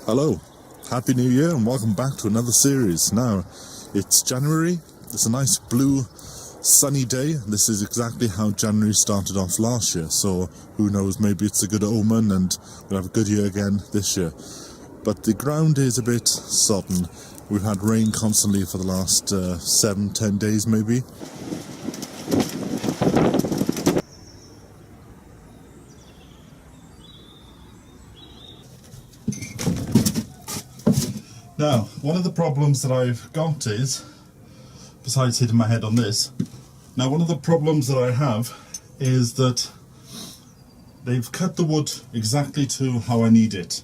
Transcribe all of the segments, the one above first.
Hello, Happy New Year and welcome back to another series. Now, it's January, it's a nice blue sunny day. This is exactly how January started off last year, so who knows, maybe it's a good omen and we'll have a good year again this year. But the ground is a bit sodden. We've had rain constantly for the last 7-10 days maybe. Now, one of the problems that I've got is, besides hitting my head on this, now one of the problems that I have is that they've cut the wood exactly to how I need it,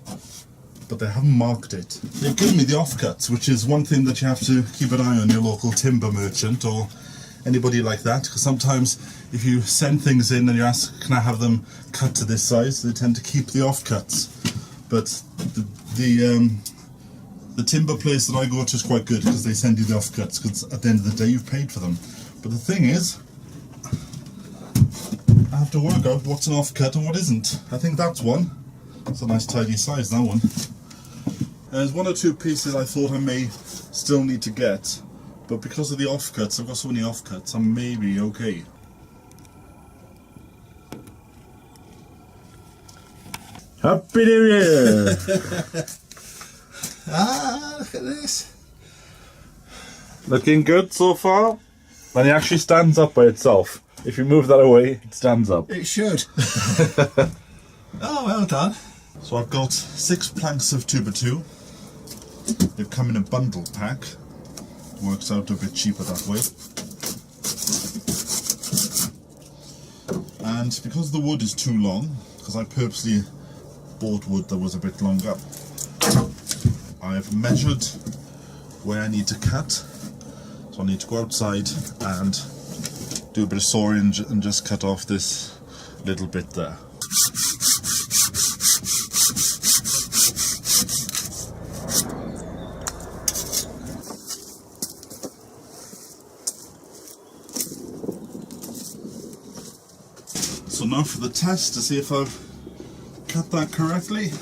but they haven't marked it. They've given me the offcuts, which is one thing that you have to keep an eye on your local timber merchant or anybody like that, because sometimes if you send things in and you ask, can I have them cut to this size, they tend to keep the offcuts. But the timber place that I go to is quite good because they send you the offcuts, because at the end of the day you've paid for them. But the thing is, I have to work out what's an offcut and what isn't. I think that's one. It's a nice tidy size, that one. There's one or two pieces I thought I may still need to get, but because of the offcuts, I've got so many offcuts, I'm maybe okay. Happy New Year! Look at this. Looking good so far? And it actually stands up by itself. If you move that away, it stands up. It should. Oh, well done. So I've got 6 planks of 2x2. They've come in a bundle pack. Works out a bit cheaper that way. And because the wood is too long, because I purposely bought wood that was a bit longer, I've measured where I need to cut. So I need to go outside and do a bit of sawing and just cut off this little bit there. So now for the test to see if I've cut that correctly.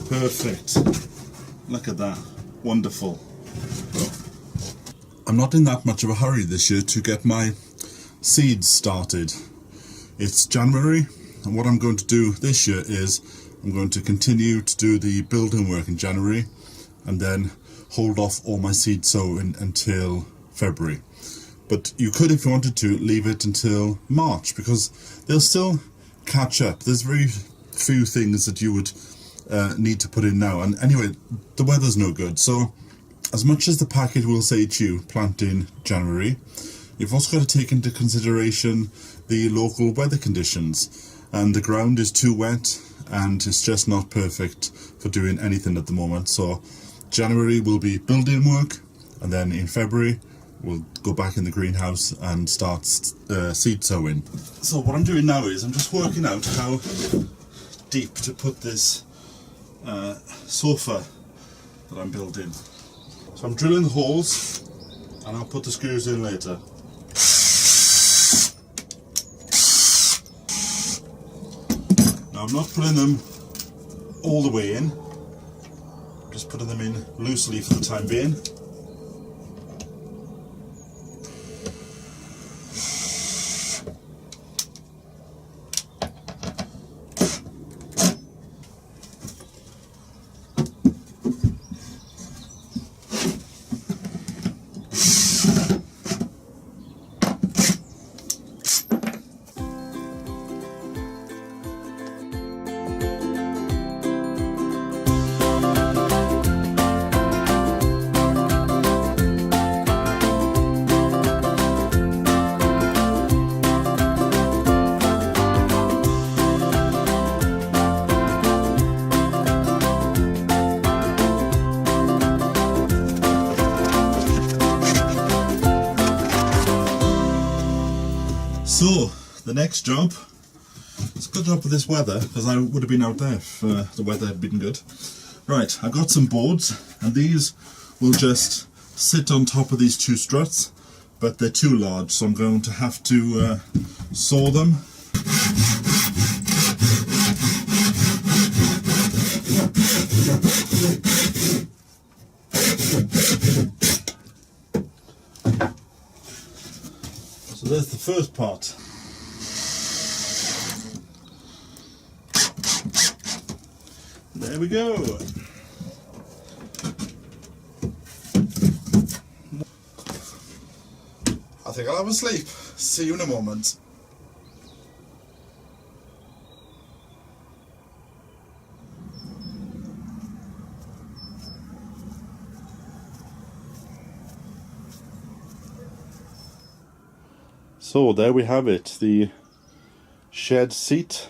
Perfect. Look at that. Wonderful. I'm not in that much of a hurry this year to get my seeds started. It's January, and what I'm going to do this year is I'm going to continue to do the building work in January and then hold off all my seed sowing until February. But you could, if you wanted to, leave it until March, because they'll still catch up. There's very few things that you would need to put in now, and anyway, the weather's no good, so as much as the package will say to you plant in January, you've also got to take into consideration the local weather conditions, and the ground is too wet and it's just not perfect for doing anything at the moment. So January will be building work, and then in February we'll go back in the greenhouse and start seed sowing. So what I'm doing now is I'm just working out how deep to put this sofa that I'm building. So I'm drilling the holes and I'll put the screws in later. Now I'm not putting them all the way in, just putting them in loosely for the time being. So, the next job, it's a good job with this weather, because I would have been out there if the weather had been good. Right, I've got some boards, and these will just sit on top of these 2 struts, but they're too large, so I'm going to have to saw them. first part. There we go. I think I'll have a sleep. See you in a moment. So there we have it. The shed seat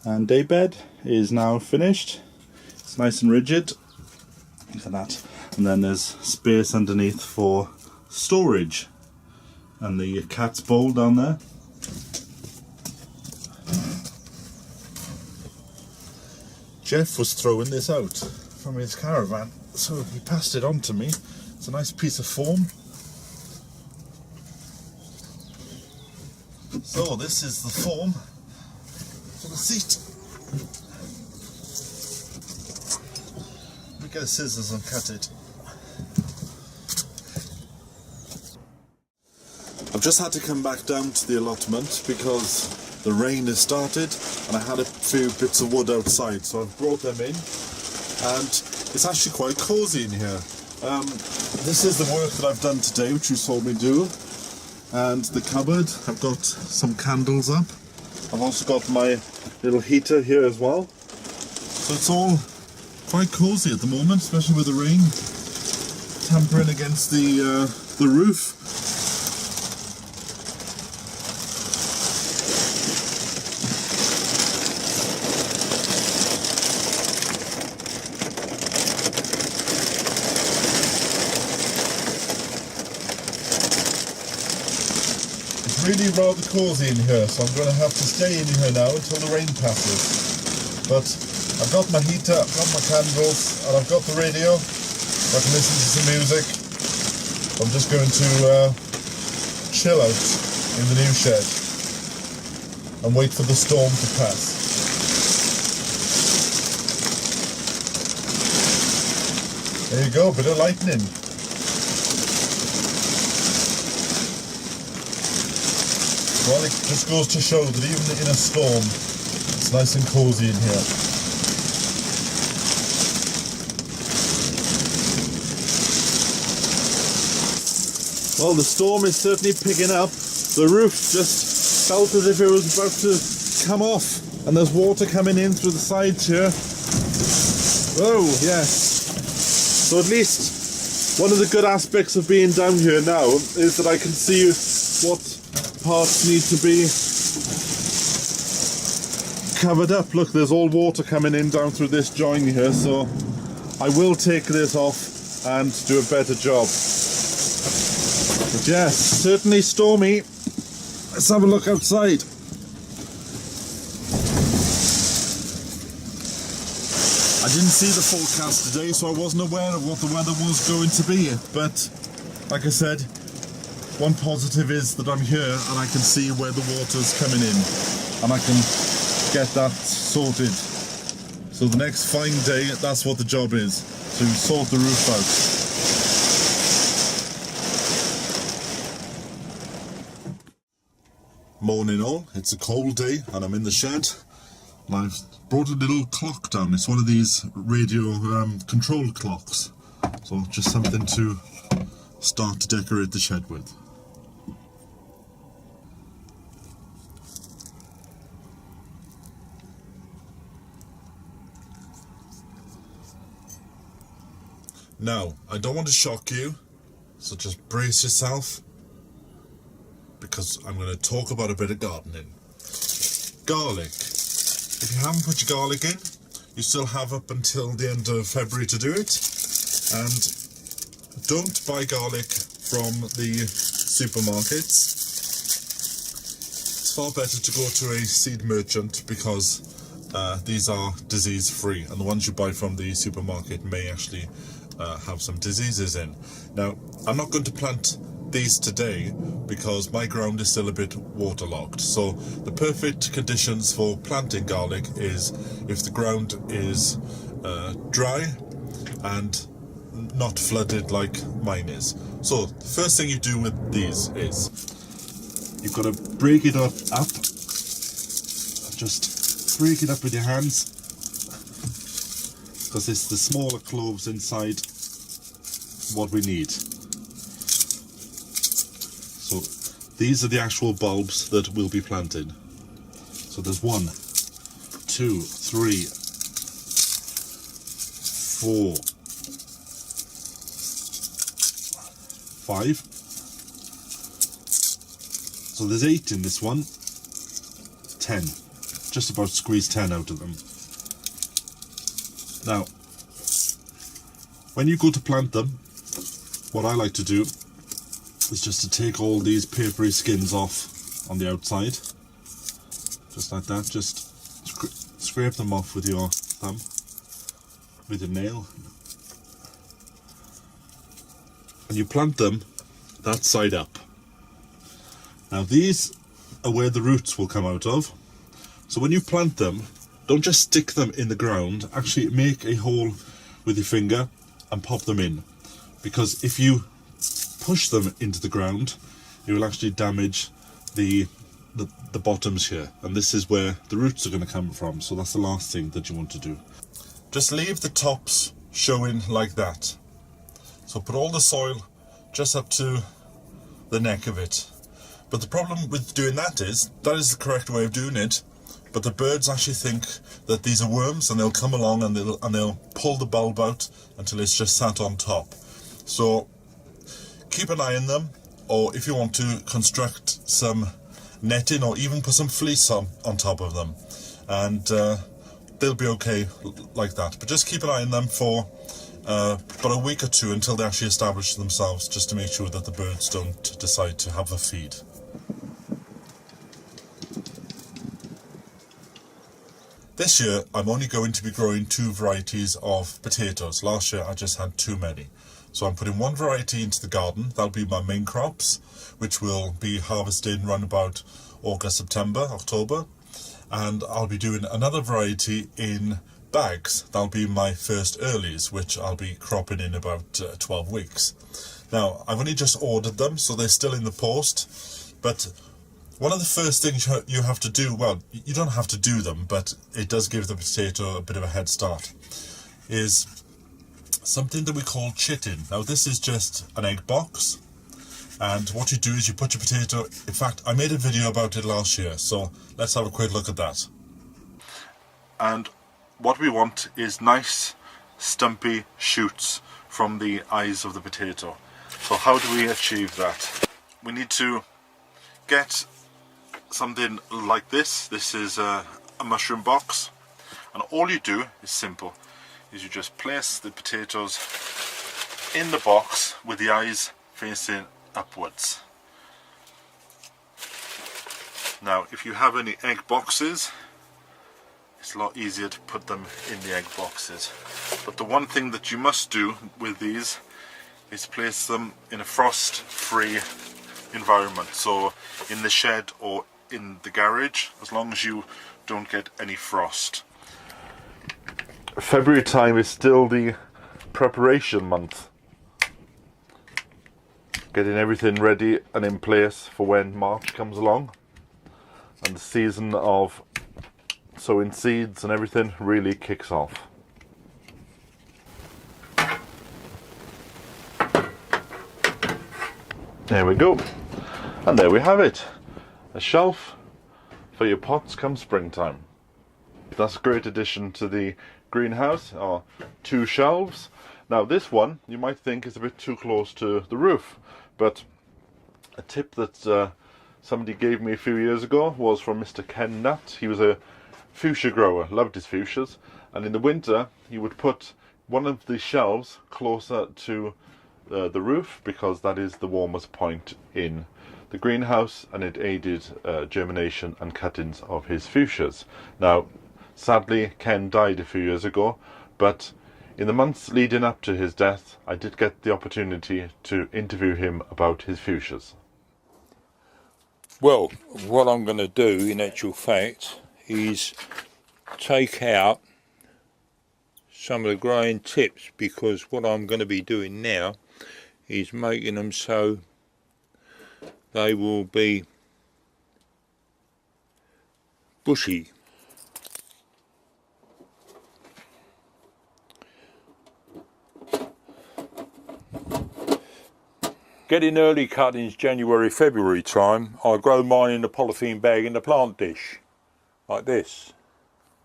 and daybed is now finished. It's nice and rigid. Look at that. And then there's space underneath for storage. And the cat's bowl down there. Jeff was throwing this out from his caravan, so he passed it on to me. It's a nice piece of foam. So this is the foam for the seat. We get scissors and cut it. I've just had to come back down to the allotment because the rain has started and I had a few bits of wood outside, so I've brought them in and it's actually quite cosy in here. This is the work that I've done today, which you saw me do. And the cupboard, I've got some candles up. I've also got my little heater here as well. So it's all quite cosy at the moment, especially with the rain tampering against the roof. Really rather cosy in here, so I'm going to have to stay in here now until the rain passes. But I've got my heater, I've got my candles, and I've got the radio. I can listen to some music. I'm just going to chill out in the new shed and wait for the storm to pass. There you go, bit of lightning. Well, it just goes to show that even in a storm, it's nice and cosy in here. Well, the storm is certainly picking up. The roof just felt as if it was about to come off, and there's water coming in through the sides here. Oh, yes. So at least one of the good aspects of being down here now is that I can see what parts need to be covered up. Look, there's all water coming in down through this join here, so I will take this off and do a better job. But yes, certainly stormy. Let's have a look outside. I didn't see the forecast today, so I wasn't aware of what the weather was going to be, but like I said, one positive is that I'm here and I can see where the water's coming in and I can get that sorted. So the next fine day, that's what the job is, to sort the roof out. Morning all, it's a cold day and I'm in the shed and I've brought a little clock down. It's one of these radio control clocks, so just something to start to decorate the shed with. Now, I don't want to shock you, so just brace yourself, because I'm going to talk about a bit of gardening. Garlic. If you haven't put your garlic in, you still have up until the end of February to do it. And don't buy garlic from the supermarkets. It's far better to go to a seed merchant, because these are disease free, and the ones you buy from the supermarket may actually have some diseases in. Now, I'm not going to plant these today because my ground is still a bit waterlogged, so the perfect conditions for planting garlic is if the ground is dry and not flooded like mine is. So the first thing you do with these is you've got to break it up. Just break it up with your hands, because it's the smaller cloves inside what we need. So these are the actual bulbs that will be planted. So there's 1, 2, 3, 4, 5. So there's 8 in this one. 10. Just about squeeze 10 out of them. Now, when you go to plant them, what I like to do is just to take all these papery skins off on the outside. Just like that. Just scrape them off with your thumb, with your nail. And you plant them that side up. Now these are where the roots will come out of. So when you plant them, don't just stick them in the ground, actually make a hole with your finger and pop them in. Because if you push them into the ground, you will actually damage the bottoms here. And this is where the roots are going to come from. So that's the last thing that you want to do. Just leave the tops showing like that. So put all the soil just up to the neck of it. But the problem with doing that is the correct way of doing it. But the birds actually think that these are worms, and they'll come along and they'll pull the bulb out until it's just sat on top. So keep an eye on them, or if you want to construct some netting or even put some fleece on top of them, and they'll be okay like that. But just keep an eye on them for about a week or two until they actually establish themselves, just to make sure that the birds don't decide to have a feed. This year I'm only going to be growing 2 varieties of potatoes. Last year I just had too many. So I'm putting 1 variety into the garden. That'll be my main crops, which will be harvested around about August, September, October. And I'll be doing another variety in bags. That'll be my first earlies, which I'll be cropping in about 12 weeks. Now, I've only just ordered them, so they're still in the post. But one of the first things you have to do, well, you don't have to do them, but it does give the potato a bit of a head start, is something that we call chitting. Now, this is just an egg box, and what you do is you put your potato, in fact, I made a video about it last year, so let's have a quick look at that. And what we want is nice, stumpy shoots from the eyes of the potato. So how do we achieve that? We need to get something like this. This is a mushroom box, and all you do is simple, is you just place the potatoes in the box with the eyes facing upwards. Now, if you have any egg boxes, it's a lot easier to put them in the egg boxes. But the one thing that you must do with these is place them in a frost-free environment. So in the shed or in the garage, as long as you don't get any frost. February time is still the preparation month. Getting everything ready and in place for when March comes along. And the season of sowing seeds and everything really kicks off. There we go. And there we have it. A shelf for your pots come springtime. That's a great addition to the greenhouse, or 2 shelves. Now this one you might think is a bit too close to the roof, but a tip that somebody gave me a few years ago was from Mr. Ken Nutt. He was a fuchsia grower, loved his fuchsias, and in the winter he would put one of the shelves closer to the roof, because that is the warmest point in the greenhouse, and it aided germination and cuttings of his fuchsias. Now, sadly, Ken died a few years ago, but in the months leading up to his death, I did get the opportunity to interview him about his fuchsias. Well, what I'm going to do, in actual fact, is take out some of the growing tips, because what I'm going to be doing now is making them so they will be bushy. Getting early cuttings January, February time, I grow mine in a polythene bag in the plant dish, like this.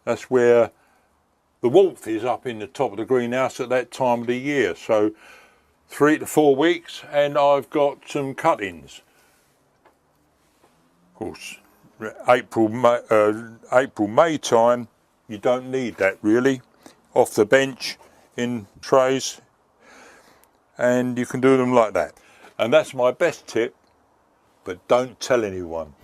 That's where the warmth is up in the top of the greenhouse at that time of the year. So 3 to 4 weeks and I've got some cuttings. Of course, April, May time, you don't need that really. Off the bench in trays, and you can do them like that. And that's my best tip, but don't tell anyone.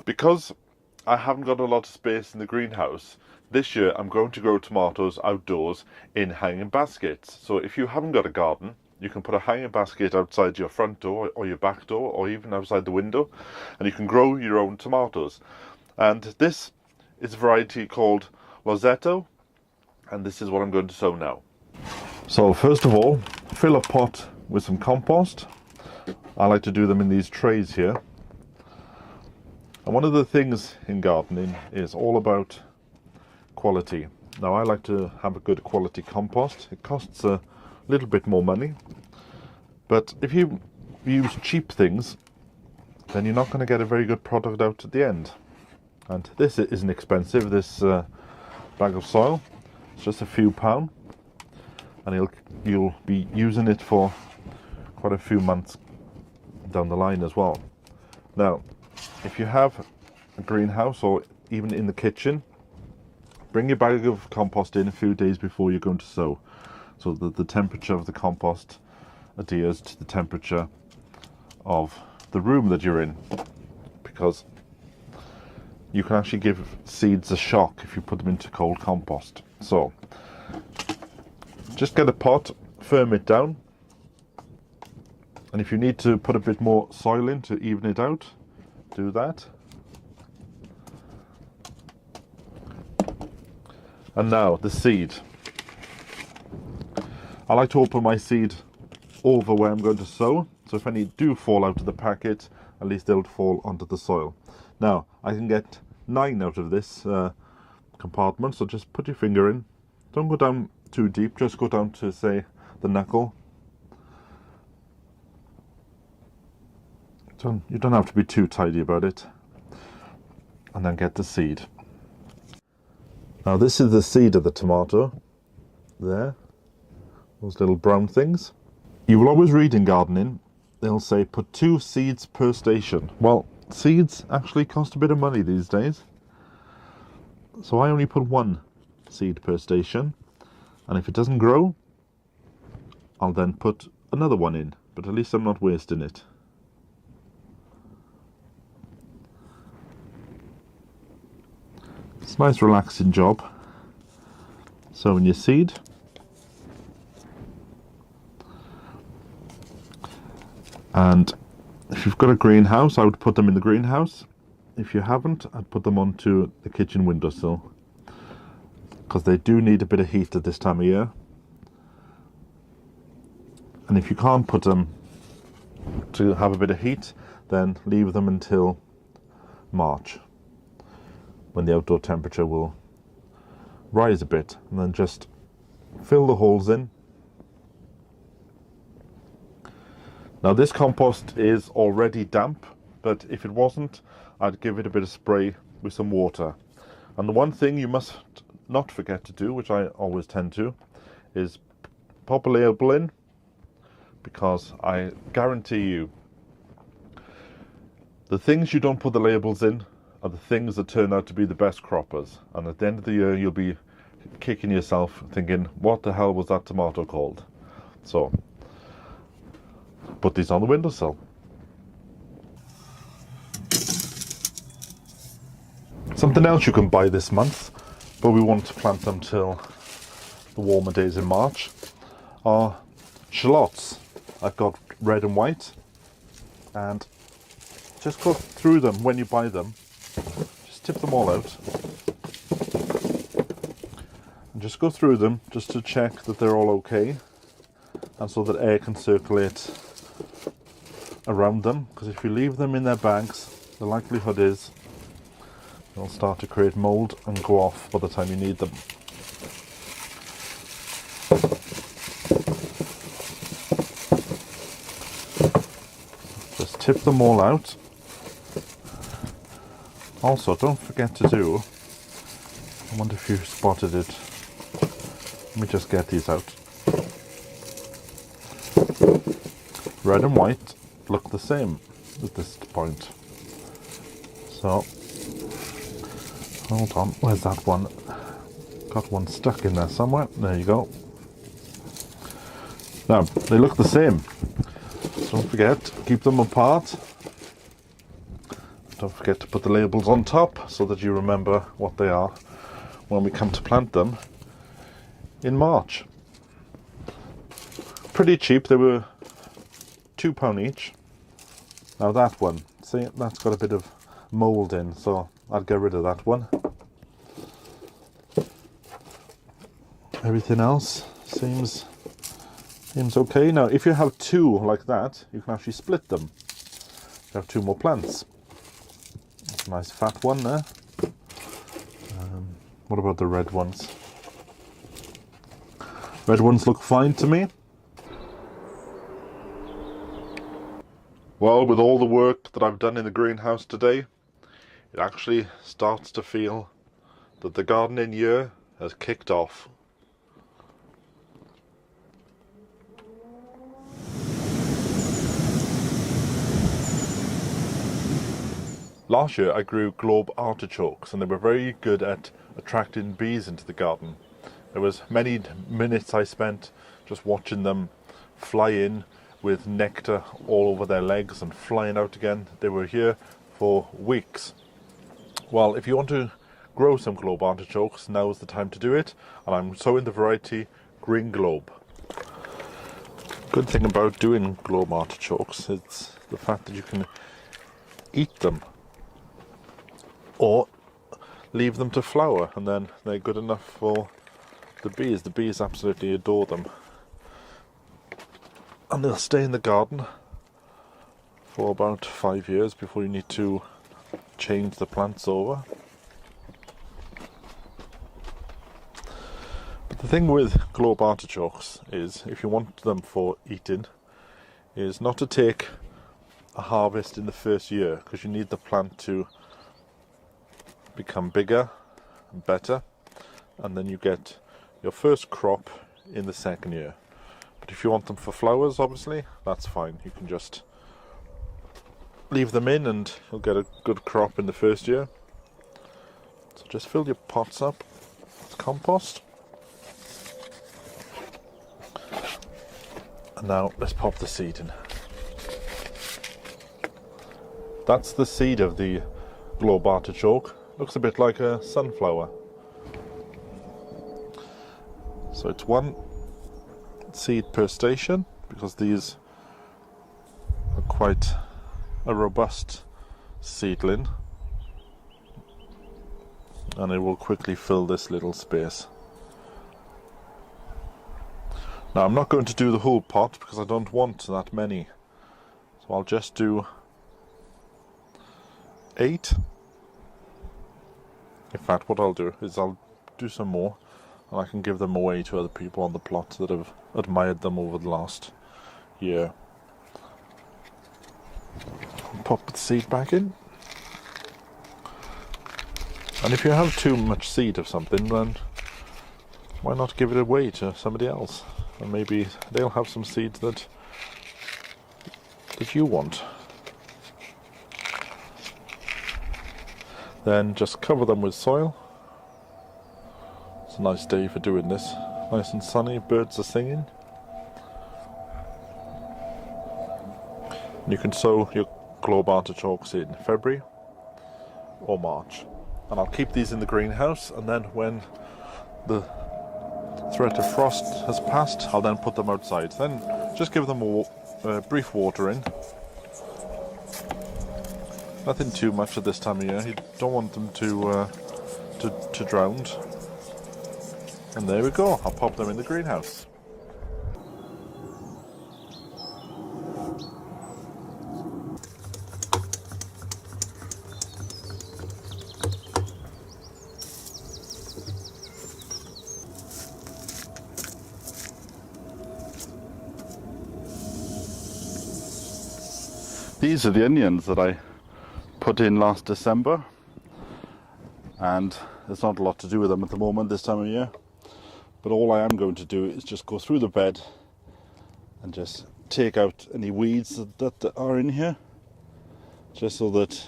Because I haven't got a lot of space in the greenhouse, this year I'm going to grow tomatoes outdoors in hanging baskets. So if you haven't got a garden, you can put a hanging basket outside your front door or your back door or even outside the window, and you can grow your own tomatoes. And this is a variety called Rosetto, and this is what I'm going to sow now. So first of all, fill a pot with some compost. I like to do them in these trays here. And one of the things in gardening is all about quality. Now I like to have a good quality compost. It costs a little bit more money, but if you use cheap things, then you're not going to get a very good product out at the end. And this isn't expensive, this bag of soil. It's just a few pounds, and you'll be using it for quite a few months down the line as well. Now, if you have a greenhouse or even in the kitchen, bring your bag of compost in a few days before you're going to sow, so that the temperature of the compost adheres to the temperature of the room that you're in, because you can actually give seeds a shock if you put them into cold compost. So just get a pot, firm it down, and if you need to put a bit more soil in to even it out, do that. And now the seed. I like to open my seed over where I'm going to sow, so if any do fall out of the packet, at least they'll fall onto the soil. Now I can get 9 out of this compartment, so just put your finger in. Don't go down too deep, just go down to, say, the knuckle. You don't have to be too tidy about it. And then get the seed. Now this is the seed of the tomato. There. Those little brown things. You will always read in gardening, they'll say put 2 seeds per station. Well, seeds actually cost a bit of money these days. So I only put 1 seed per station. And if it doesn't grow, I'll then put another one in. But at least I'm not wasting it. It's a nice relaxing job. Sowing your seed. And if you've got a greenhouse, I would put them in the greenhouse. If you haven't, I'd put them onto the kitchen windowsill, because they do need a bit of heat at this time of year. And if you can't put them to have a bit of heat, then leave them until March, when the outdoor temperature will rise a bit, and then just fill the holes in. Now this compost is already damp, but if it wasn't, I'd give it a bit of spray with some water. And the one thing you must not forget to do, which I always tend to, is pop a label in, because I guarantee you the things you don't put the labels in are the things that turn out to be the best croppers, and at the end of the year you'll be kicking yourself thinking, what the hell was that tomato called? So put these on the windowsill. Something else you can buy this month, but we want to plant them till the warmer days in March, are shallots. I've got red and white, and just go through them when you buy them. Just tip them all out. And just go through them just to check that they're all okay, and so that air can circulate around them, because if you leave them in their bags, the likelihood is they'll start to create mold and go off by the time you need them. Just tip them all out. Also, don't forget to do, I wonder if you spotted it, let me just get these out. Red and white look the same at this point. So, hold on, where's that one? Got one stuck in there somewhere. There you go. Now, they look the same. So don't forget, keep them apart. Don't forget to put the labels on top so that you remember what they are when we come to plant them in March. Pretty cheap, they were £2 each. Now that one, see, that's got a bit of mould in, so I'd get rid of that one. Everything else seems okay. Now if you have two like that, you can actually split them. You have two more plants. That's a nice fat one there. What about the red ones? Red ones look fine to me. Well, with all the work that I've done in the greenhouse today, it actually starts to feel that the gardening year has kicked off. Last year I grew globe artichokes, and they were very good at attracting bees into the garden. There was many minutes I spent just watching them fly in with nectar all over their legs and flying out again. They were here for weeks. Well, if you want to grow some globe artichokes, now is the time to do it, and I'm sowing the variety green globe. Good thing about doing globe artichokes is the fact that you can eat them or leave them to flower, and then they're good enough for the bees. The bees absolutely adore them, and they'll stay in the garden for about 5 years before you need to change the plants over. But the thing with globe artichokes is, if you want them for eating, is not to take a harvest in the first year, because you need the plant to become bigger and better, and then you get your first crop in the second year. But if you want them for flowers, obviously, that's fine. You can just leave them in and you'll get a good crop in the first year. So just fill your pots up with compost. And now let's pop the seed in. That's the seed of the globe artichoke. Looks a bit like a sunflower. So it's one seed per station, because these are quite a robust seedling, and it will quickly fill this little space. Now I'm not going to do the whole pot because I don't want that many, so I'll just do 8. In fact, what I'll do is I'll do some more, and I can give them away to other people on the plot that have admired them over the last year. Pop the seed back in. And if you have too much seed of something, then why not give it away to somebody else? And maybe they'll have some seeds that you want. Then just cover them with soil. It's a nice day for doing this. Nice and sunny, birds are singing. You can sow your globe artichokes in February or March. and I'll keep these in the greenhouse, and then when the threat of frost has passed, I'll then put them outside. Then just give them a brief watering. Nothing too much at this time of year. You don't want them to drown. And there we go. I'll pop them in the greenhouse. These are the onions that I put in last December, and there's not a lot to do with them at the moment this time of year, but all I am going to do is just go through the bed and just take out any weeds that are in here, just so that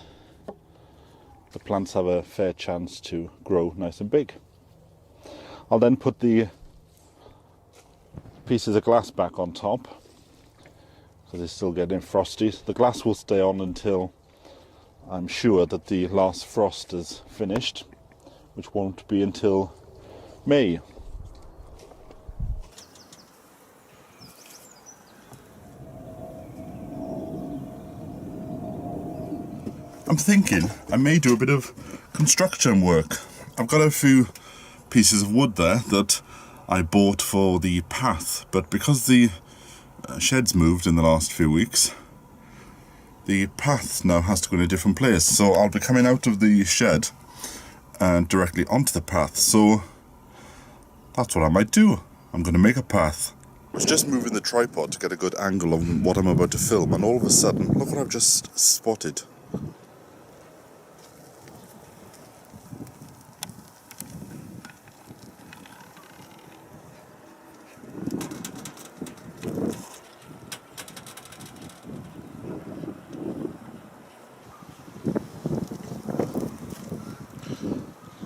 the plants have a fair chance to grow nice and big. I'll then put the pieces of glass back on top because it's still getting frosty. The glass will stay on until I'm sure that the last frost is finished, which won't be until May. I'm thinking I may do a bit of construction work. I've got a few pieces of wood there that I bought for the path, but because the shed's moved in the last few weeks, the path now has to go in a different place, so I'll be coming out of the shed and directly onto the path. So that's what I might do. I'm going to make a path. I was just moving the tripod to get a good angle on what I'm about to film, and all of a sudden, look what I've just spotted.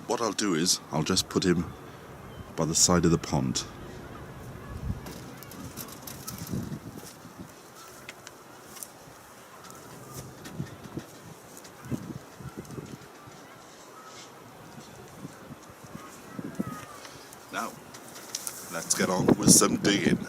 What I'll do is, I'll just put him by the side of the pond. Now, let's get on with some digging.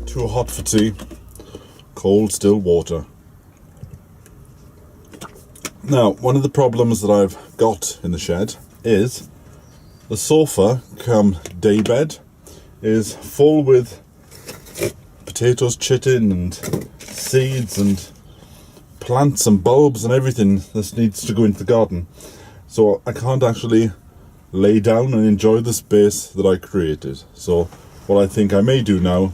Too hot for tea, cold still water. Now, one of the problems that I've got in the shed is the sofa come daybed is full with potatoes, chitin and seeds and plants and bulbs and everything that needs to go into the garden. So I can't actually lay down and enjoy the space that I created. So what I think I may do now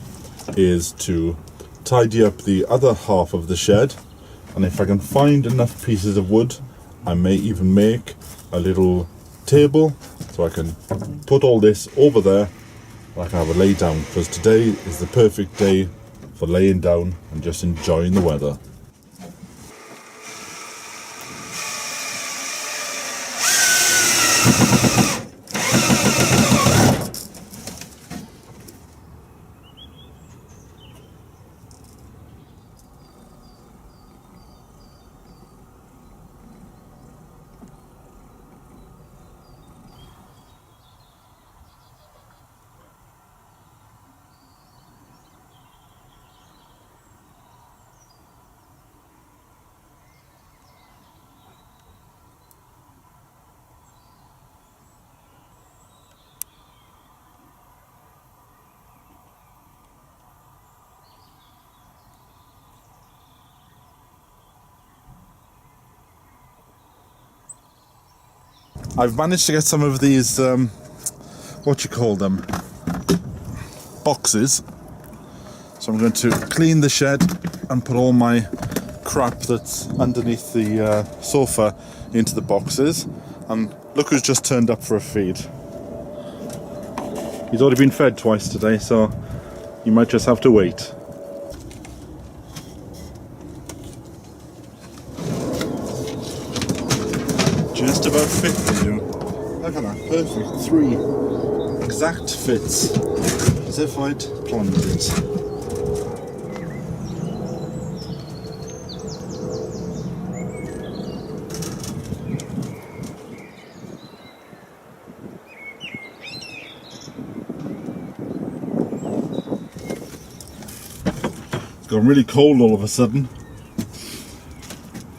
is to tidy up the other half of the shed, and if I can find enough pieces of wood, I may even make a little table so I can put all this over there and I can have a lay down, because today is the perfect day for laying down and just enjoying the weather. I've managed to get some of these, what you call them, boxes. So I'm going to clean the shed and put all my crap that's underneath the sofa into the boxes. And look who's just turned up for a feed. He's already been fed twice today, so you might just have to wait. Just about fit for you. Look at that, perfect. 3 exact fits, as if I'd planned it. Gone really cold all of a sudden.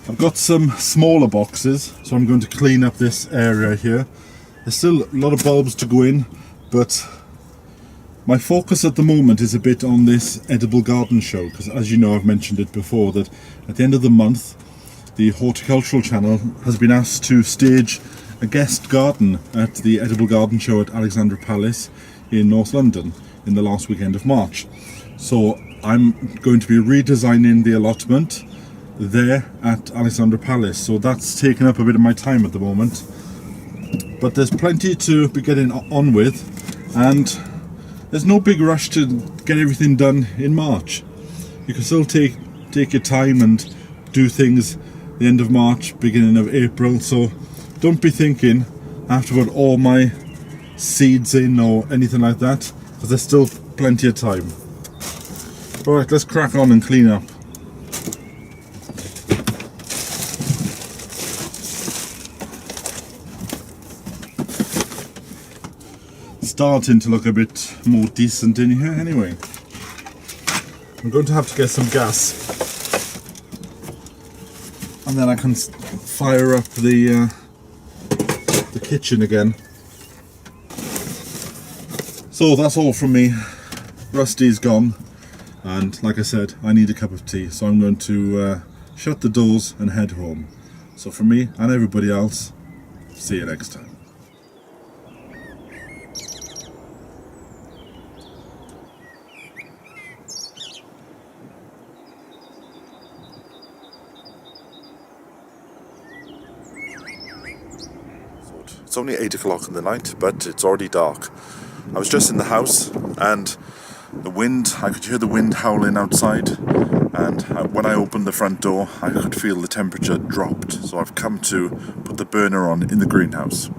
I've got some smaller boxes, so I'm going to clean up this area here. There's still a lot of bulbs to go in, but my focus at the moment is a bit on this edible garden show, because as you know, I've mentioned it before, that at the end of the month the horticultural channel has been asked to stage a guest garden at the edible garden show at Alexandra Palace in North London in the last weekend of March. So I'm going to be redesigning the allotment there at Alexandra Palace, so that's taken up a bit of my time at the moment, but there's plenty to be getting on with, and there's no big rush to get everything done in March. You can still take your time and do things the end of March, beginning of April, so don't be thinking I have to put all my seeds in or anything like that, because there's still plenty of time. Alright, let's crack on and clean up. Starting to look a bit more decent in here anyway. I'm going to have to get some gas, and then I can fire up the kitchen again. So that's all from me. Rusty's gone, and like I said, I need a cup of tea, so I'm going to shut the doors and head home. So from me and everybody else, see you next time. It's only 8 o'clock in the night, but it's already dark. I was just in the house, and the wind, I could hear the wind howling outside, and when I opened the front door, I could feel the temperature dropped, so I've come to put the burner on in the greenhouse.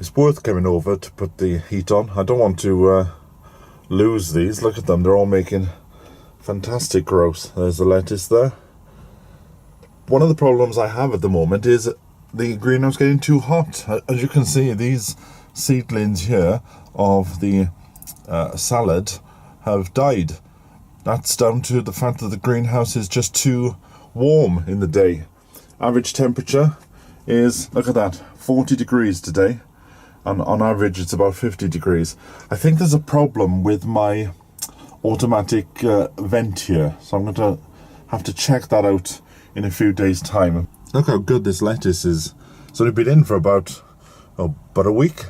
It's worth coming over to put the heat on. I don't want to lose these. Look at them, they're all making fantastic growth. There's the lettuce there. One of the problems I have at the moment is the greenhouse getting too hot. As you can see, these seedlings here of the salad have died. That's down to the fact that the greenhouse is just too warm in the day. Average temperature is, look at that, 40 degrees today, and on average it's about 50 degrees. I think there's a problem with my automatic vent here, so I'm going to have to check that out in a few days' time. Look how good this lettuce is. It's only been in for about a week.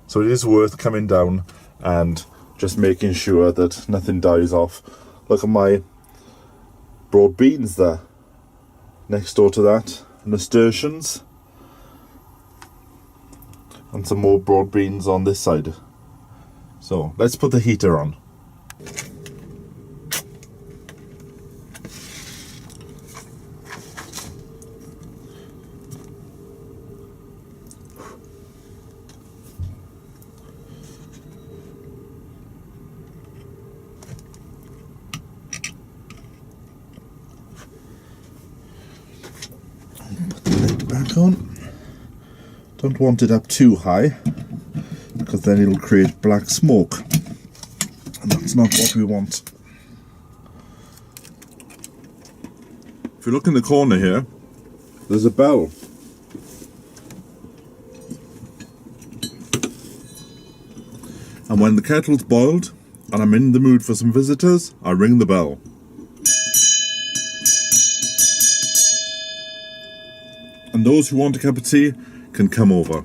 So it is worth coming down and just making sure that nothing dies off. Look at my broad beans there. Next door to that, nasturtiums. And some more broad beans on this side. So let's put the heater on. Put the lid back on. Don't want it up too high, because then it'll create black smoke, and that's not what we want. If you look in the corner here, there's a bell. And when the kettle's boiled and I'm in the mood for some visitors, I ring the bell. And those who want a cup of tea can come over.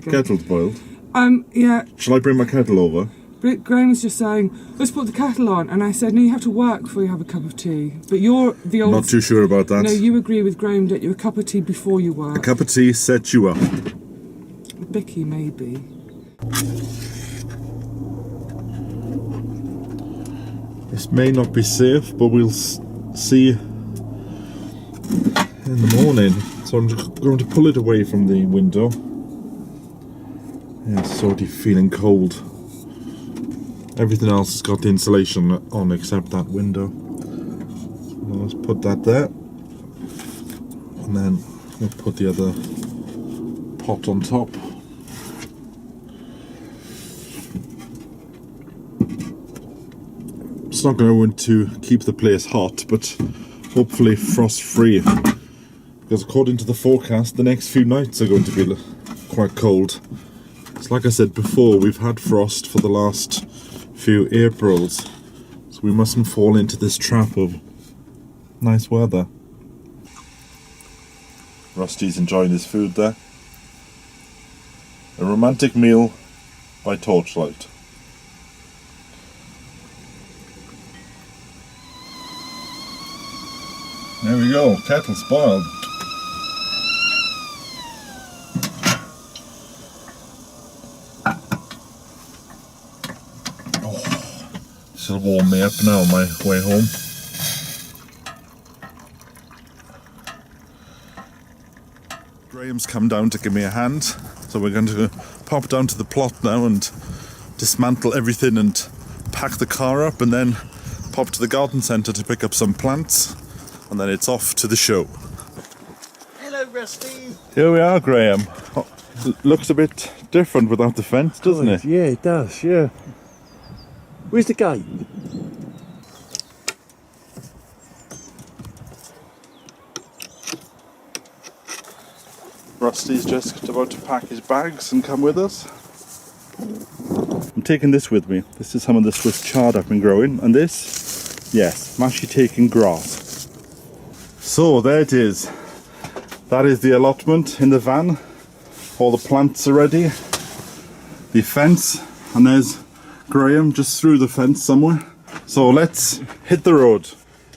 Kettle's boiled. Yeah, Shall I bring my kettle over? but Graham was just saying, let's put the kettle on, and I said, no, you have to work before you have a cup of tea. But you're the old... Not too sure about that. No, you agree with Graham that you're a cup of tea before you work. A cup of tea sets you up. Bicky, maybe. This may not be safe, but we'll see in the morning. So I'm just going to pull it away from the window. Yeah, it's already feeling cold. Everything else has got the insulation on except that window. Well, let's put that there. And then we'll put the other pot on top. It's not going to keep the place hot, but hopefully frost free. Because according to the forecast, the next few nights are going to be quite cold. It's like I said before, we've had frost for the last few Aprils, so we mustn't fall into this trap of nice weather. Rusty's enjoying his food there. A romantic meal by torchlight. There we go, kettle's boiled. This will warm me up now on my way home. Graham's come down to give me a hand, so we're going to pop down to the plot now and dismantle everything and pack the car up, and then pop to the garden centre to pick up some plants, and then it's off to the show. Hello, Rusty. Here we are, Graham. Oh, looks a bit different without the fence, doesn't it? Yeah, it does, yeah. Where's the gate? Rusty's just about to pack his bags and come with us. I'm taking this with me. This is some of the Swiss chard I've been growing, and this, yes, I'm actually taking grass. So there it is. That is the allotment in the van. All the plants are ready. The fence, and there's Graham just through the fence somewhere. So let's hit the road.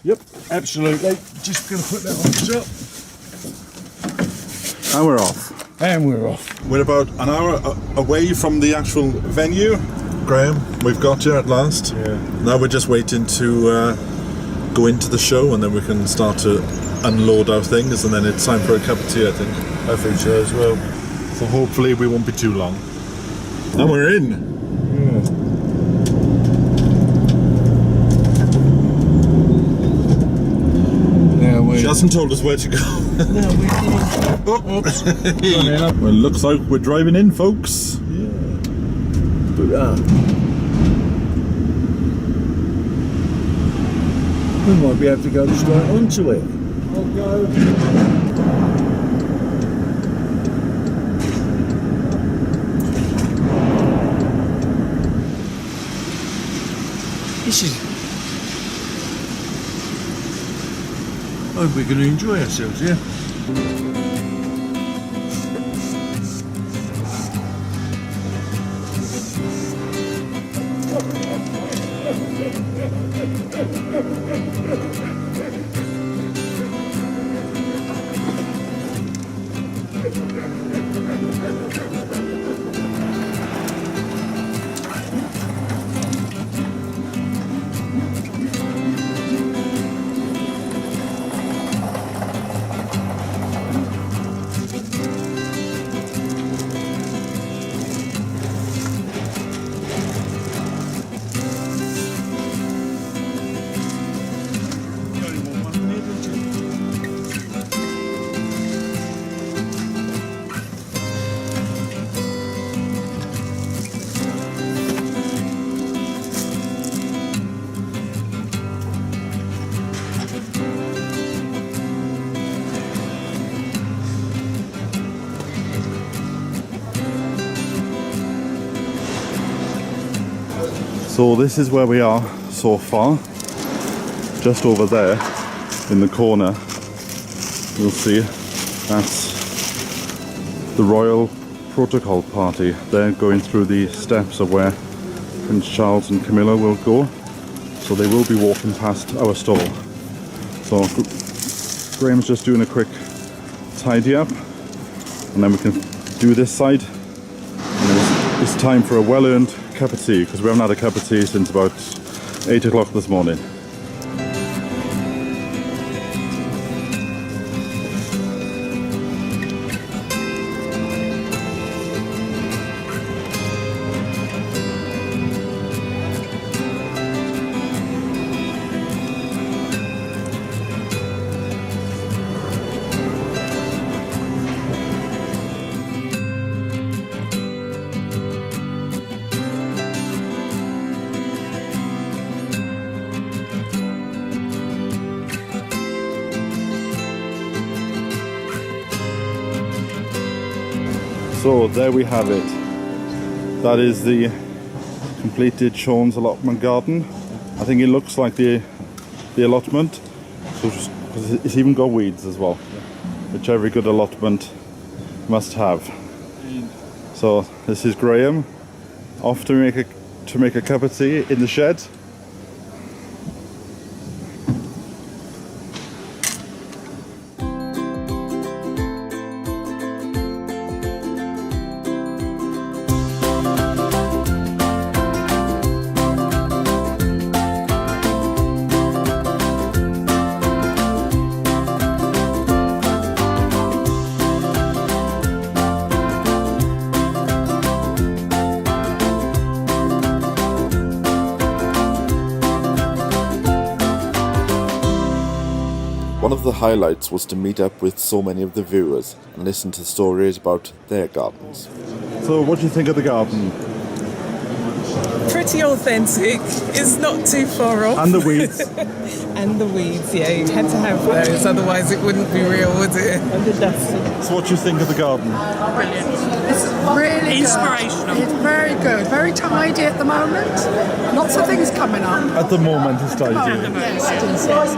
Yep, absolutely. Just going to put that on top. And we're off. And we're off. We're about an hour away from the actual venue. Graham, we've got you at last. Yeah. Now we're just waiting to go into the show, and then we can start to unload our things, and then it's time for a cup of tea, I think. I think so as well. So hopefully we won't be too long. And we're in. Yeah. She hasn't told us where to go. No, we're Well, it looks like we're driving in, folks. we might be able to go straight onto it. I'll go. This is... I hope we're going to enjoy ourselves, yeah? So this is where we are so far. Just over there in the corner, you'll see that's the royal protocol party. They're going through the steps of where Prince Charles and Camilla will go. So they will be walking past our stall. So Graham's just doing a quick tidy up, and then we can do this side. And then it's time for a well-earned cup of tea, because we haven't had a cup of tea since about 8 o'clock this morning. So there we have it. That is the completed Sean's allotment garden. I think it looks like the allotment, so it's even got weeds as well, which every good allotment must have. So this is Graham off to make a cup of tea in the shed. One of the highlights was to meet up with so many of the viewers and listen to stories about their gardens. So what do you think of the garden? Pretty authentic. It's not too far off. And the weeds? And the weeds, yeah. You had to have those, otherwise it wouldn't be real, would it? And the dust. So what do you think of the garden? Brilliant. It's really Inspirational. Good. It's very good. Very tidy at the moment. Lots of things coming up. At the moment it's tidy. Yes, it is, yes.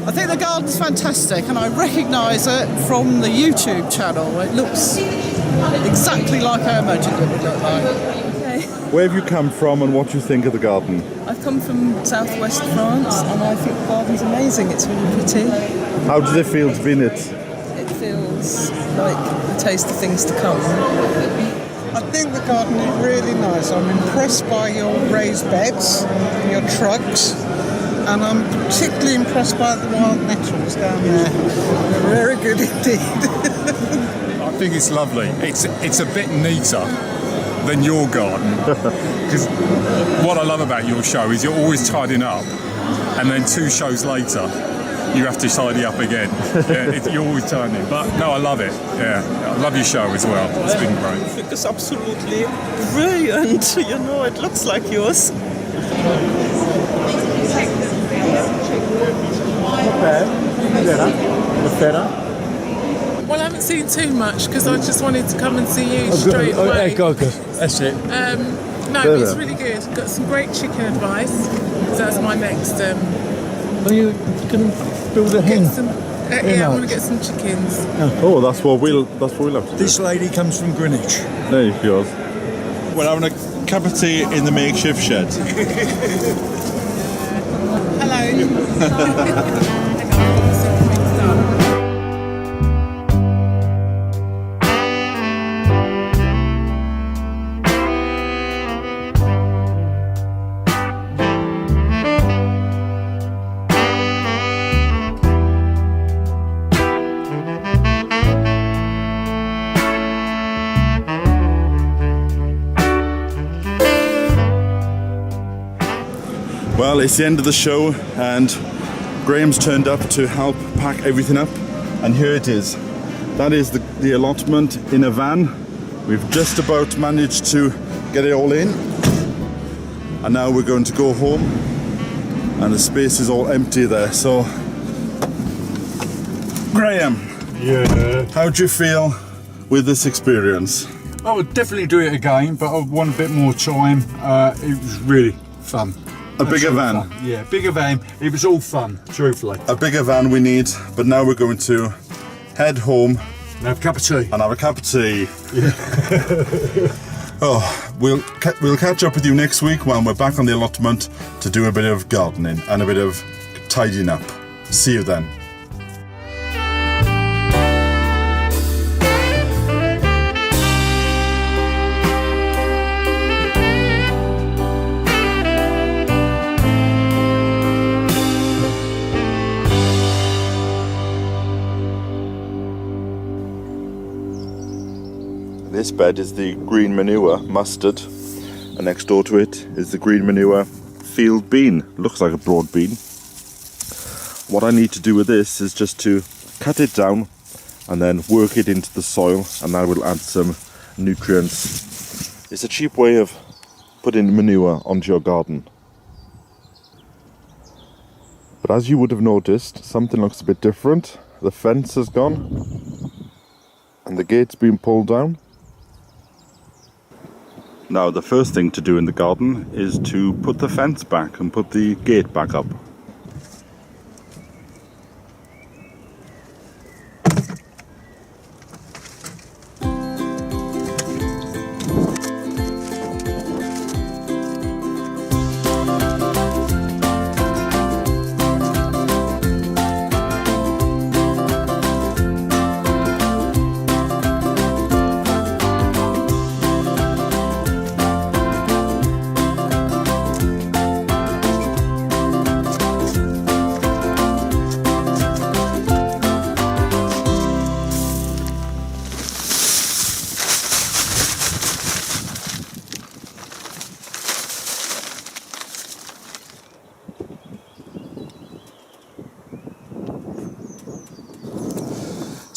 I think the garden's fantastic, and I recognise it from the YouTube channel. It looks exactly like I imagined it would look like. Where have you come from and what do you think of the garden? I've come from southwest France and I think the garden's amazing. It's really pretty. How does it feel to be in it? It feels like a taste of things to come. I think the garden is really nice. I'm impressed by your raised beds, your trucks, and I'm particularly impressed by the wild nettles down there. They're very good indeed. I think it's lovely. It's a bit neater than your garden, because what I love about your show is you're always tidying up, and then 2 shows later you have to tidy up again. Yeah, you're always tidying. But no, I love it. Yeah, I love your show as well. It's been great. I think it's absolutely brilliant. You know, it looks like yours. Well, I haven't seen too much because I just wanted to come and see you straight away. Good. That's it. No, but it's really good. Got some great chicken advice. So that's my next. Are you going to build a hen? Yeah, I want to get some chickens. Oh, that's what we'll have to do. This lady comes from Greenwich. There you go. We're having a cup of tea in the makeshift shed. Hello. Well, it's the end of the show and Graham's turned up to help pack everything up, and here it is. That is the allotment in a van. We've just about managed to get it all in, and now we're going to go home and the space is all empty there. So Graham, how do you feel with this experience? I would definitely do it again, but I want a bit more time. It was really fun. A bigger van? Fun. Yeah, bigger van. It was all fun, truthfully. A bigger van we need, but now we're going to head home And have a cup of tea. And have a cup of tea. Oh, we'll catch up with you next week when we're back on the allotment to do a bit of gardening and a bit of tidying up. See you then. This bed is the green manure mustard, and next door to it is the green manure field bean. Looks like a broad bean. What I need to do with this is just to cut it down and then work it into the soil, and that will add some nutrients. It's a cheap way of putting manure onto your garden. But as you would have noticed, something looks a bit different. The fence has gone and the gate's been pulled down. Now the first thing to do in the garden is to put the fence back and put the gate back up.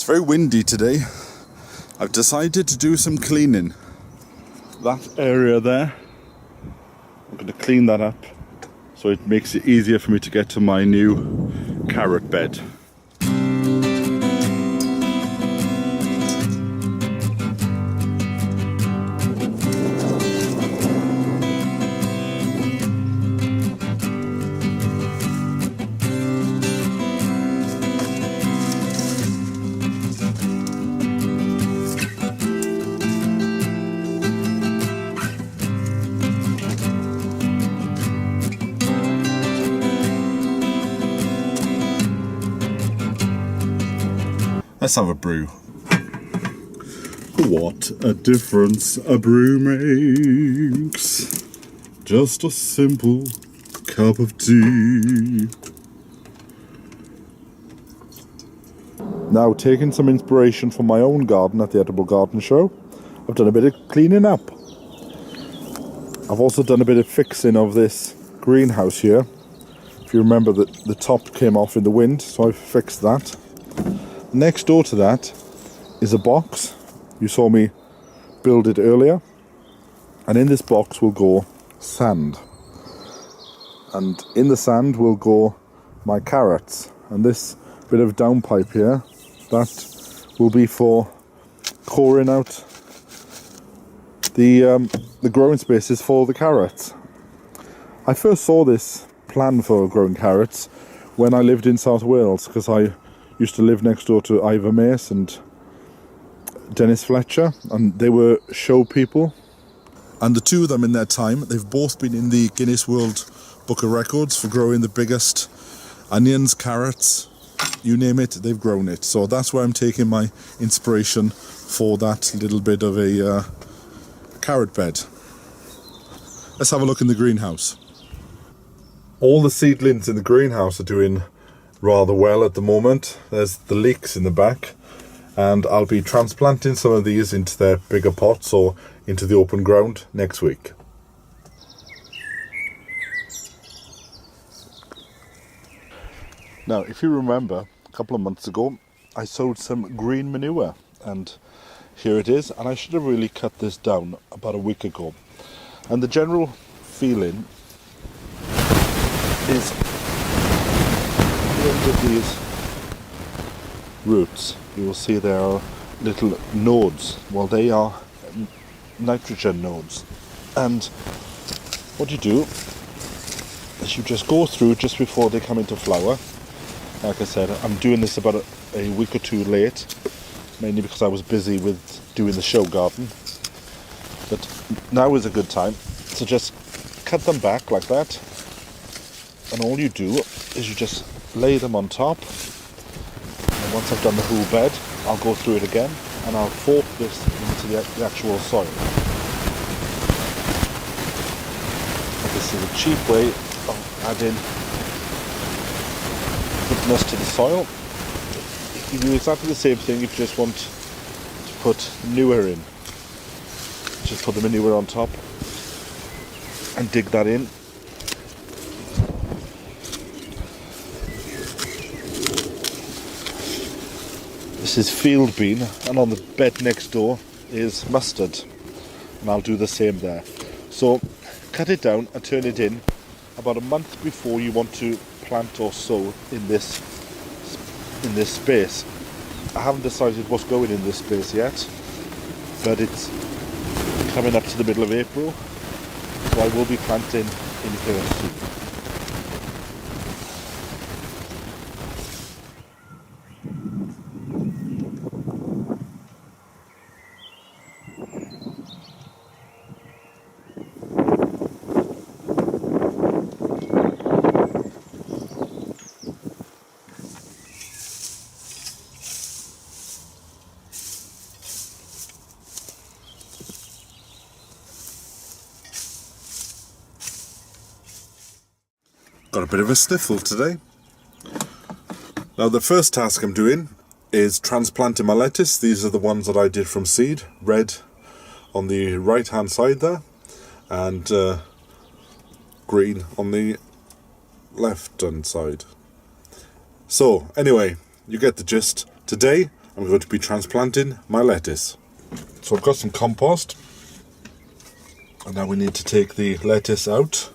Very windy today. I've decided to do some cleaning. That area there, I'm going to clean that up so it makes it easier for me to get to my new carrot bed. Let's have a brew. What a difference a brew makes. Just a simple cup of tea. Now, taking some inspiration from my own garden at the Edible Garden Show, I've done a bit of cleaning up. I've also done a bit of fixing of this greenhouse here. If you remember that the top came off in the wind, so I've fixed that. Next door to that is a box. You saw me build it earlier. And in this box will go sand. And in the sand will go my carrots. And this bit of downpipe here, that will be for coring out the growing spaces for the carrots. I first saw this plan for growing carrots when I lived in South Wales, because I used to live next door to Ivor Mace and Dennis Fletcher, and they were show people. And the two of them in their time, they've both been in the Guinness World Book of Records for growing the biggest onions, carrots, you name it, they've grown it. So that's where I'm taking my inspiration for that little bit of a carrot bed. Let's have a look in the greenhouse. All the seedlings in the greenhouse are doing rather well at the moment. There's the leeks in the back, and I'll be transplanting some of these into their bigger pots or into the open ground next week. Now, if you remember, a couple of months ago I sowed some green manure, and here it is. And I should have really cut this down about a week ago. And the general feeling is of these roots, you will see there are little nodes. Well, they are nitrogen nodes, and what you do is you just go through just before they come into flower. Like I said, I'm doing this about a week or two late, mainly because I was busy with doing the show garden. But now is a good time. So just cut them back like that. And all you do is you just lay them on top. And once I've done the whole bed, I'll go through it again and I'll fork this into the actual soil. This is a cheap way of adding goodness to the soil. You do exactly the same thing if you just want to put manure in. Just put the manure on top and dig that in. This is field bean, and on the bed next door is mustard, and I'll do the same there. So cut it down and turn it in about a month before you want to plant or sow in this space. I haven't decided what's going in this space yet, but it's coming up to the middle of April, so I will be planting in here soon. Got a bit of a sniffle today. Now the first task I'm doing is transplanting my lettuce. These are the ones that I did from seed, red on the right hand side there, and green on the left hand side. So anyway, you get the gist. Today I'm going to be transplanting my lettuce. So I've got some compost, and now we need to take the lettuce out.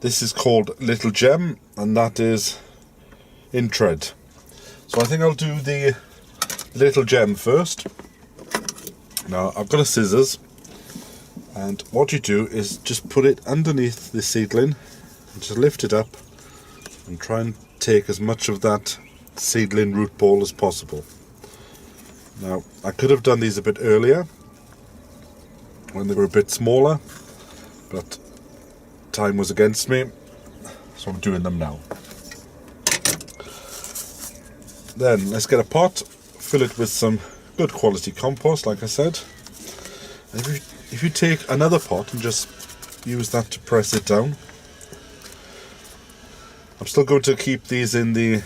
This is called Little Gem, and that is in tread. So I think I'll do the Little Gem first. Now I've got a scissors, and what you do is just put it underneath the seedling and just lift it up and try and take as much of that seedling root ball as possible. Now I could have done these a bit earlier when they were a bit smaller, but time was against me, so I'm doing them now. Then let's get a pot, fill it with some good quality compost, like I said. And if you take another pot and just use that to press it down. I'm still going to keep these in the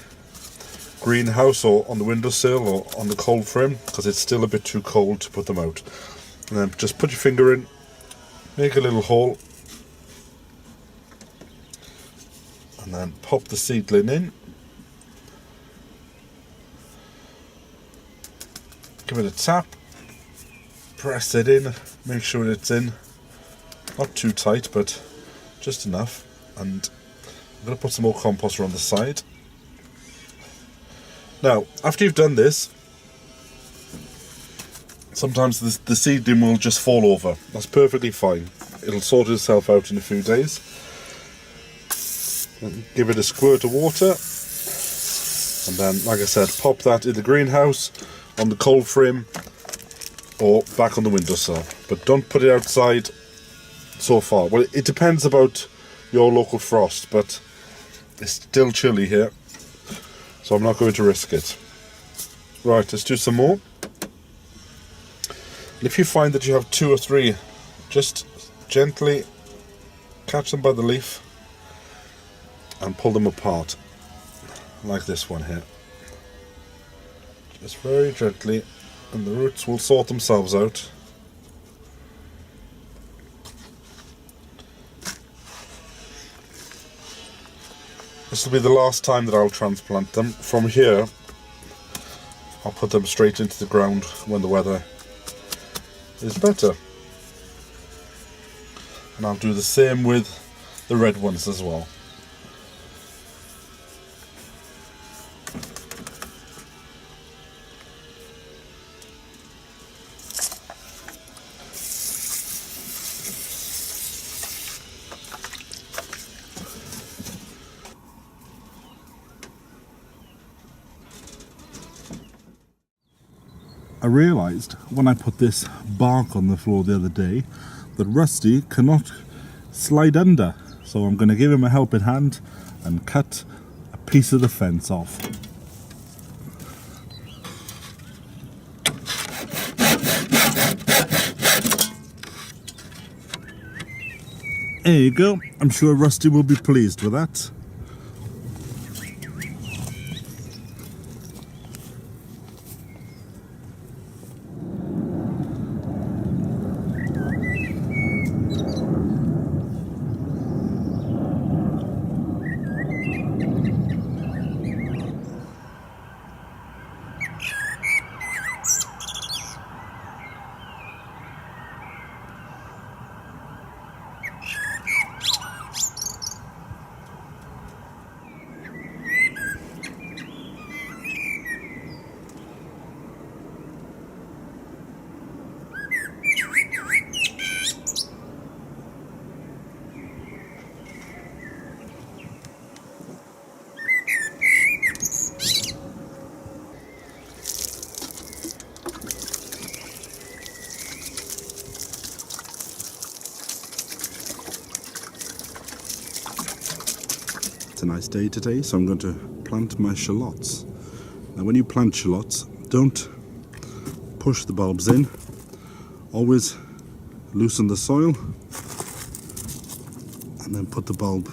greenhouse or on the windowsill or on the cold frame, because it's still a bit too cold to put them out. And then just put your finger in, make a little hole, and then pop the seedling in. Give it a tap, press it in, make sure it's in, not too tight but just enough, and I'm going to put some more compost around the side. Now after you've done this, sometimes the seedling will just fall over. That's perfectly fine, it'll sort itself out in a few days. And give it a squirt of water, and then, like I said, pop that in the greenhouse, on the cold frame, or back on the windowsill. But don't put it outside so far. Well, it depends about your local frost, but it's still chilly here, so I'm not going to risk it. Right, let's do some more. And if you find that you have 2 or 3, just gently catch them by the leaf and pull them apart, like this one here. Just very gently, and the roots will sort themselves out. This will be the last time that I'll transplant them. From here, I'll put them straight into the ground when the weather is better. And I'll do the same with the red ones as well. realised when I put this bark on the floor the other day that Rusty cannot slide under. So I'm going to give him a helping hand and cut a piece of the fence off. There you go. I'm sure Rusty will be pleased with that. It's a nice day today, so I'm going to plant my shallots. Now when you plant shallots, don't push the bulbs in. Always loosen the soil and then put the bulb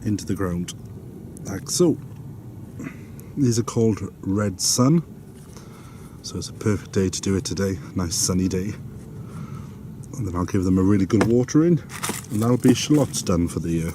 into the ground, like so. These are called Red Sun, so it's a perfect day to do it today. Nice sunny day. And then I'll give them a really good watering, and that'll be shallots done for the year.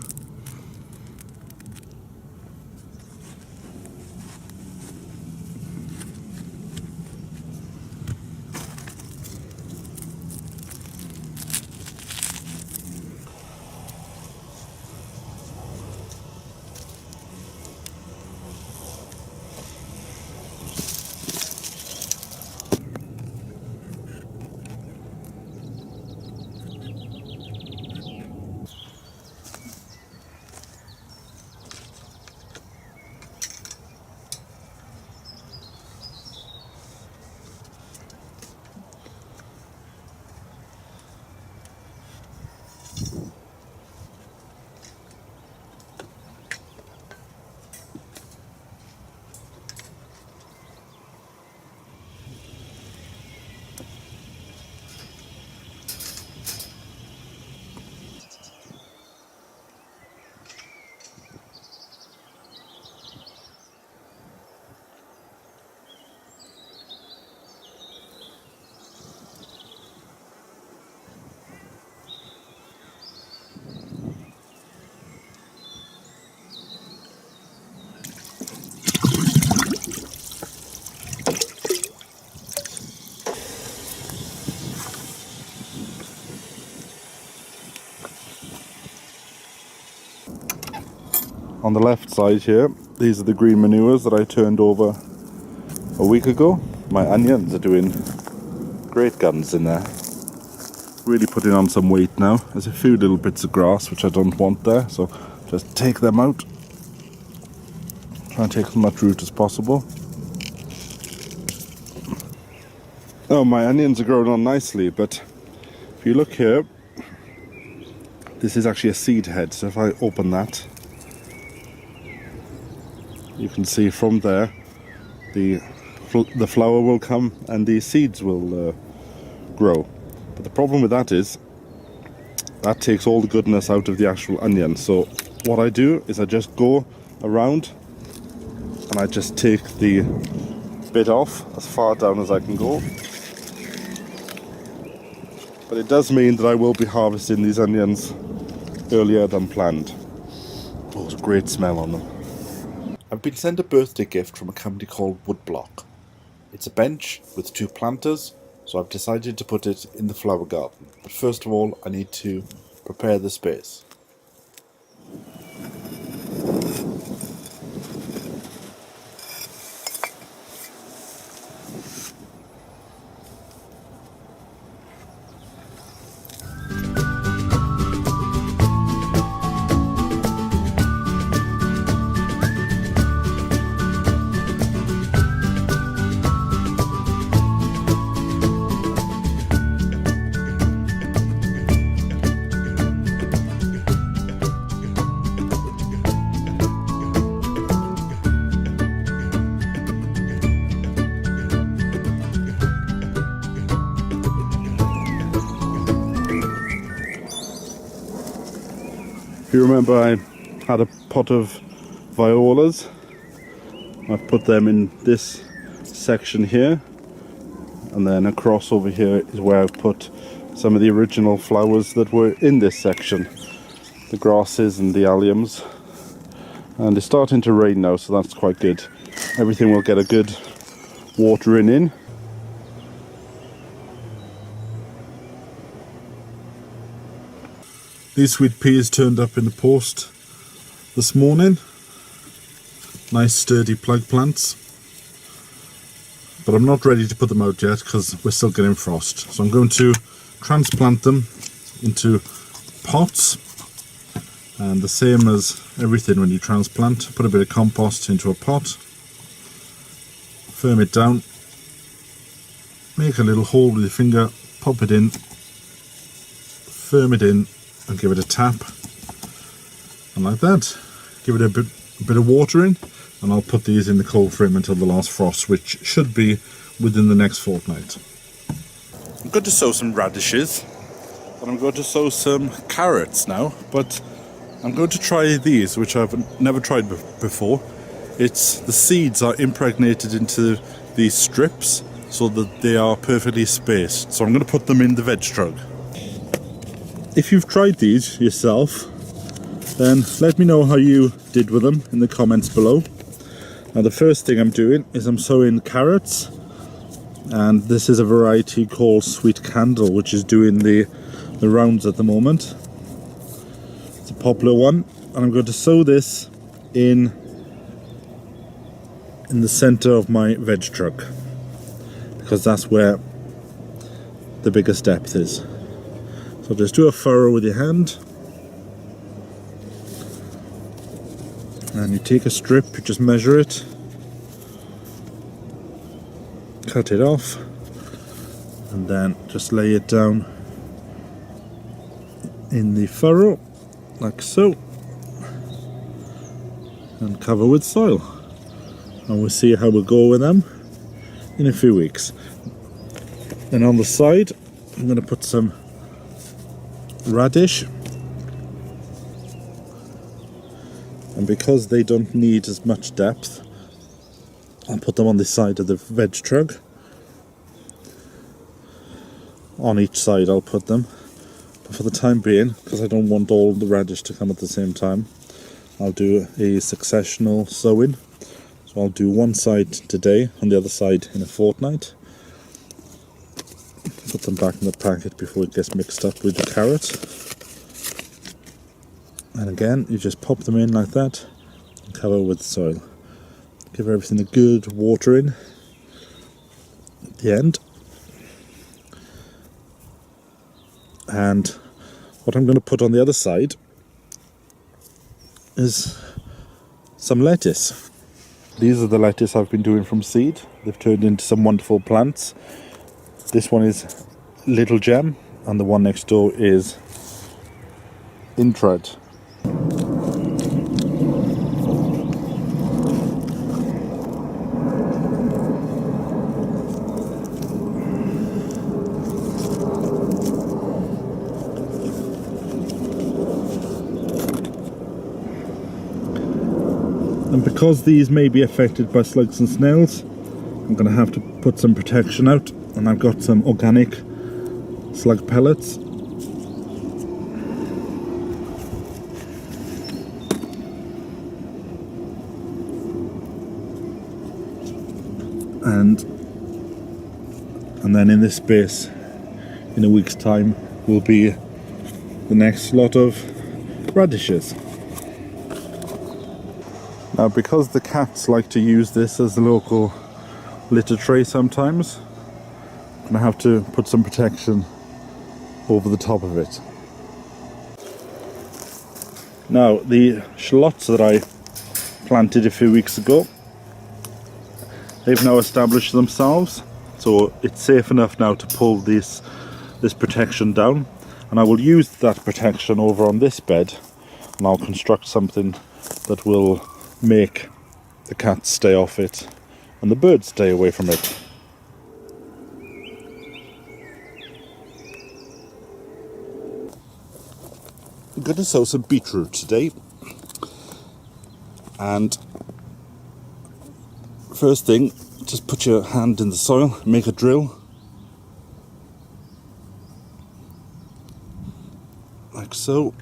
On the left side here, these are the green manures that I turned over a week ago. My onions are doing great guns in there. Really putting on some weight now. There's a few little bits of grass which I don't want there, so just take them out. Try and take as much root as possible. Oh, my onions are growing on nicely, but if you look here, this is actually a seed head, so if I open that, you can see from there the flower will come and the seeds will grow. But the problem with that is that takes all the goodness out of the actual onion. So what I do is I just go around and I just take the bit off as far down as I can go. But it does mean that I will be harvesting these onions earlier than planned. Oh, there's a great smell on them. I've been sent a birthday gift from a company called Woodblock. It's a bench with 2 planters, so I've decided to put it in the flower garden. But first of all, I need to prepare the space. If you remember, I had a pot of violas. I've put them in this section here, and then across over here is where I've put some of the original flowers that were in this section, the grasses and the alliums. And it's starting to rain now, so that's quite good. Everything will get a good watering in. These sweet peas turned up in the post this morning. Nice sturdy plug plants. But I'm not ready to put them out yet because we're still getting frost. So I'm going to transplant them into pots. And the same as everything when you transplant, put a bit of compost into a pot, firm it down, make a little hole with your finger, pop it in, firm it in, and give it a tap, and like that, give it a bit of watering, and I'll put these in the cold frame until the last frost, which should be within the next fortnight. I'm going to sow some radishes, and I'm going to sow some carrots now, but I'm going to try these, which I've never tried before. It's the seeds are impregnated into these strips so that they are perfectly spaced. So I'm going to put them in the veg truck. If you've tried these yourself, then let me know how you did with them in the comments below. Now the first thing I'm doing is I'm sowing carrots, and this is a variety called Sweet Candle, which is doing the rounds at the moment. It's a popular one, and I'm going to sow this in the center of my veg truck because that's where the biggest depth is. So just do a furrow with your hand, and you take a strip, you just measure it, cut it off, and then just lay it down in the furrow like so, and cover with soil, and we'll see how we go with them in a few weeks. And on the side I'm going to put some radish, and because they don't need as much depth, I'll put them on the side of the veg truck. On each side I'll put them, but for the time being, because I don't want all the radish to come at the same time, I'll do a successional sowing. So I'll do one side today and the other side in a fortnight. Put them back in the packet before it gets mixed up with the carrot. And again, you just pop them in like that and cover with soil. Give everything a good watering at the end. And what I'm going to put on the other side is some lettuce. These are the lettuce I've been doing from seed. They've turned into some wonderful plants. This one is Little Gem, and the one next door is Intred. And because these may be affected by slugs and snails, I'm going to have to put some protection out, and I've got some organic slug pellets. And then in this space, in a week's time, will be the next lot of radishes. Now, because the cats like to use this as the local litter tray sometimes, I'm going to have to put some protection over the top of it. Now, the shallots that I planted a few weeks ago, they've now established themselves, so it's safe enough now to pull this protection down, and I will use that protection over on this bed, and I'll construct something that will make the cats stay off it and the birds stay away from it. I'm going to sow some beetroot today. And first thing, just put your hand in the soil, make a drill. Like so.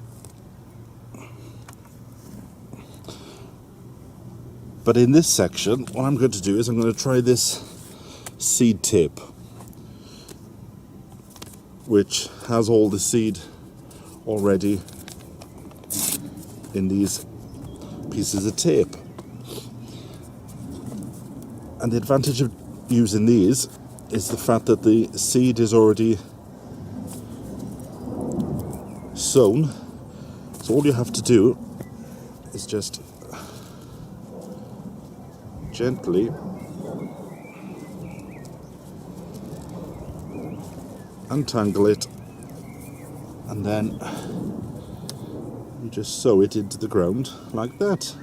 But in this section, what I'm going to do is I'm going to try this seed tape, which has all the seed already in these pieces of tape. And the advantage of using these is the fact that the seed is already sown, so all you have to do is just gently untangle it, and then you just sow it into the ground like that.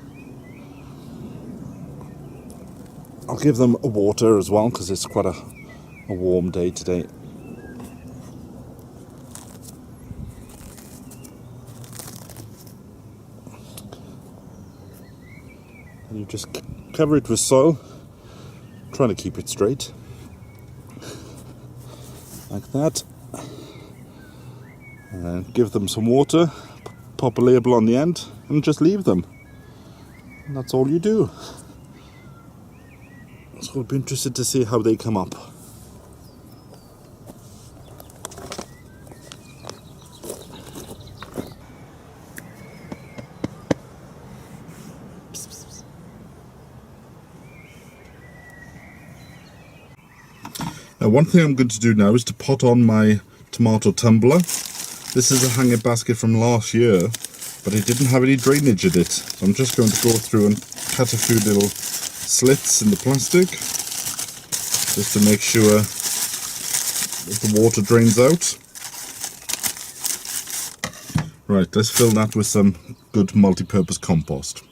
I'll give them a water as well because it's quite a warm day today. And you just cover it with soil, trying to keep it straight, like that, and then give them some water, pop a label on the end, and just leave them. And that's all you do. So we'll be interested to see how they come up. Now, one thing I'm going to do now is to pot on my tomato tumbler. This is a hanging basket from last year, but it didn't have any drainage in it. So I'm just going to go through and cut a few little slits in the plastic, just to make sure that the water drains out. Right, let's fill that with some good multi-purpose compost.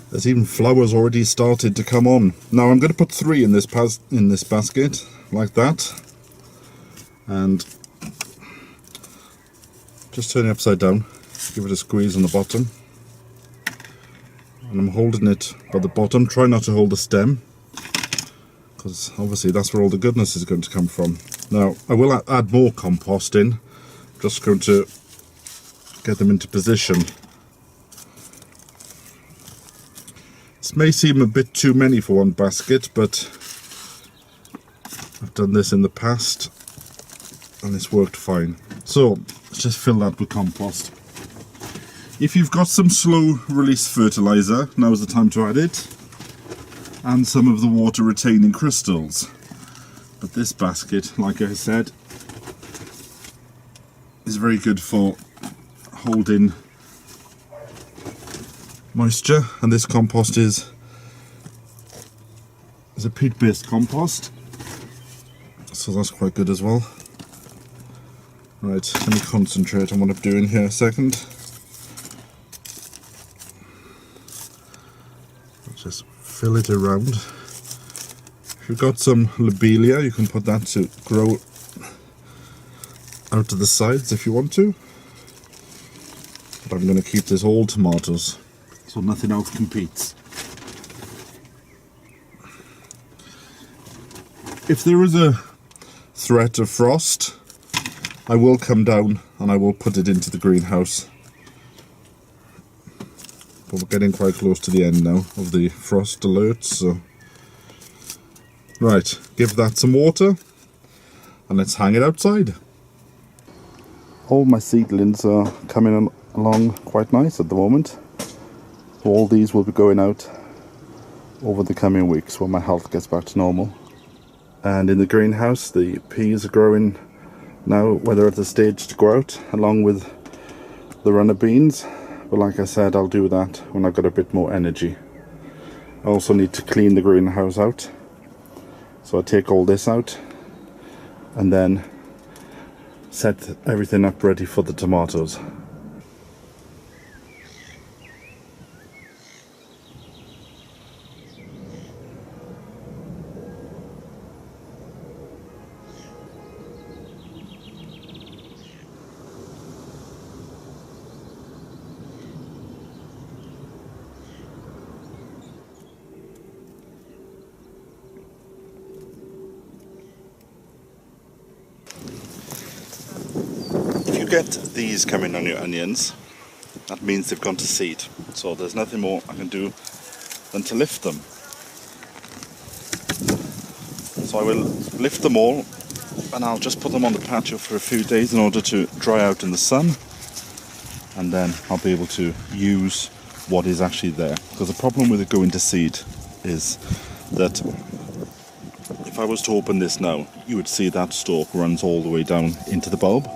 There's even flowers already started to come on. Now I'm going to put 3 in this basket, like that, and just turn it upside down, give it a squeeze on the bottom, and I'm holding it by the bottom. Try not to hold the stem, because obviously that's where all the goodness is going to come from. Now I will add more compost in, just going to get them into position. This may seem a bit too many for one basket, but I've done this in the past and it's worked fine. So let's just fill that with compost. If you've got some slow release fertilizer, now's the time to add it, and some of the water retaining crystals. But this basket, like I said, is very good for holding moisture, and this compost is a peat-based compost, so that's quite good as well. Right, let me concentrate on what I'm doing here a second. Just fill it around. If you've got some lobelia, you can put that to grow out to the sides if you want to, but I'm going to keep this all tomatoes, so nothing else competes. If there is a threat of frost, I will come down and I will put it into the greenhouse. But we're getting quite close to the end now of the frost alerts, so right, give that some water and let's hang it outside. All my seedlings are coming along quite nice at the moment. So all these will be going out over the coming weeks when my health gets back to normal. And in the greenhouse, the peas are growing now, where they're at the stage to go out, along with the runner beans. But like I said, I'll do that when I've got a bit more energy. I also need to clean the greenhouse out. So I take all this out and then set everything up ready for the tomatoes. get these coming on your onions, that means they've gone to seed. So there's nothing more I can do than to lift them. So I will lift them all, and I'll just put them on the patio for a few days in order to dry out in the sun, and then I'll be able to use what is actually there. Because the problem with it going to seed is that if I was to open this now, you would see that stalk runs all the way down into the bulb,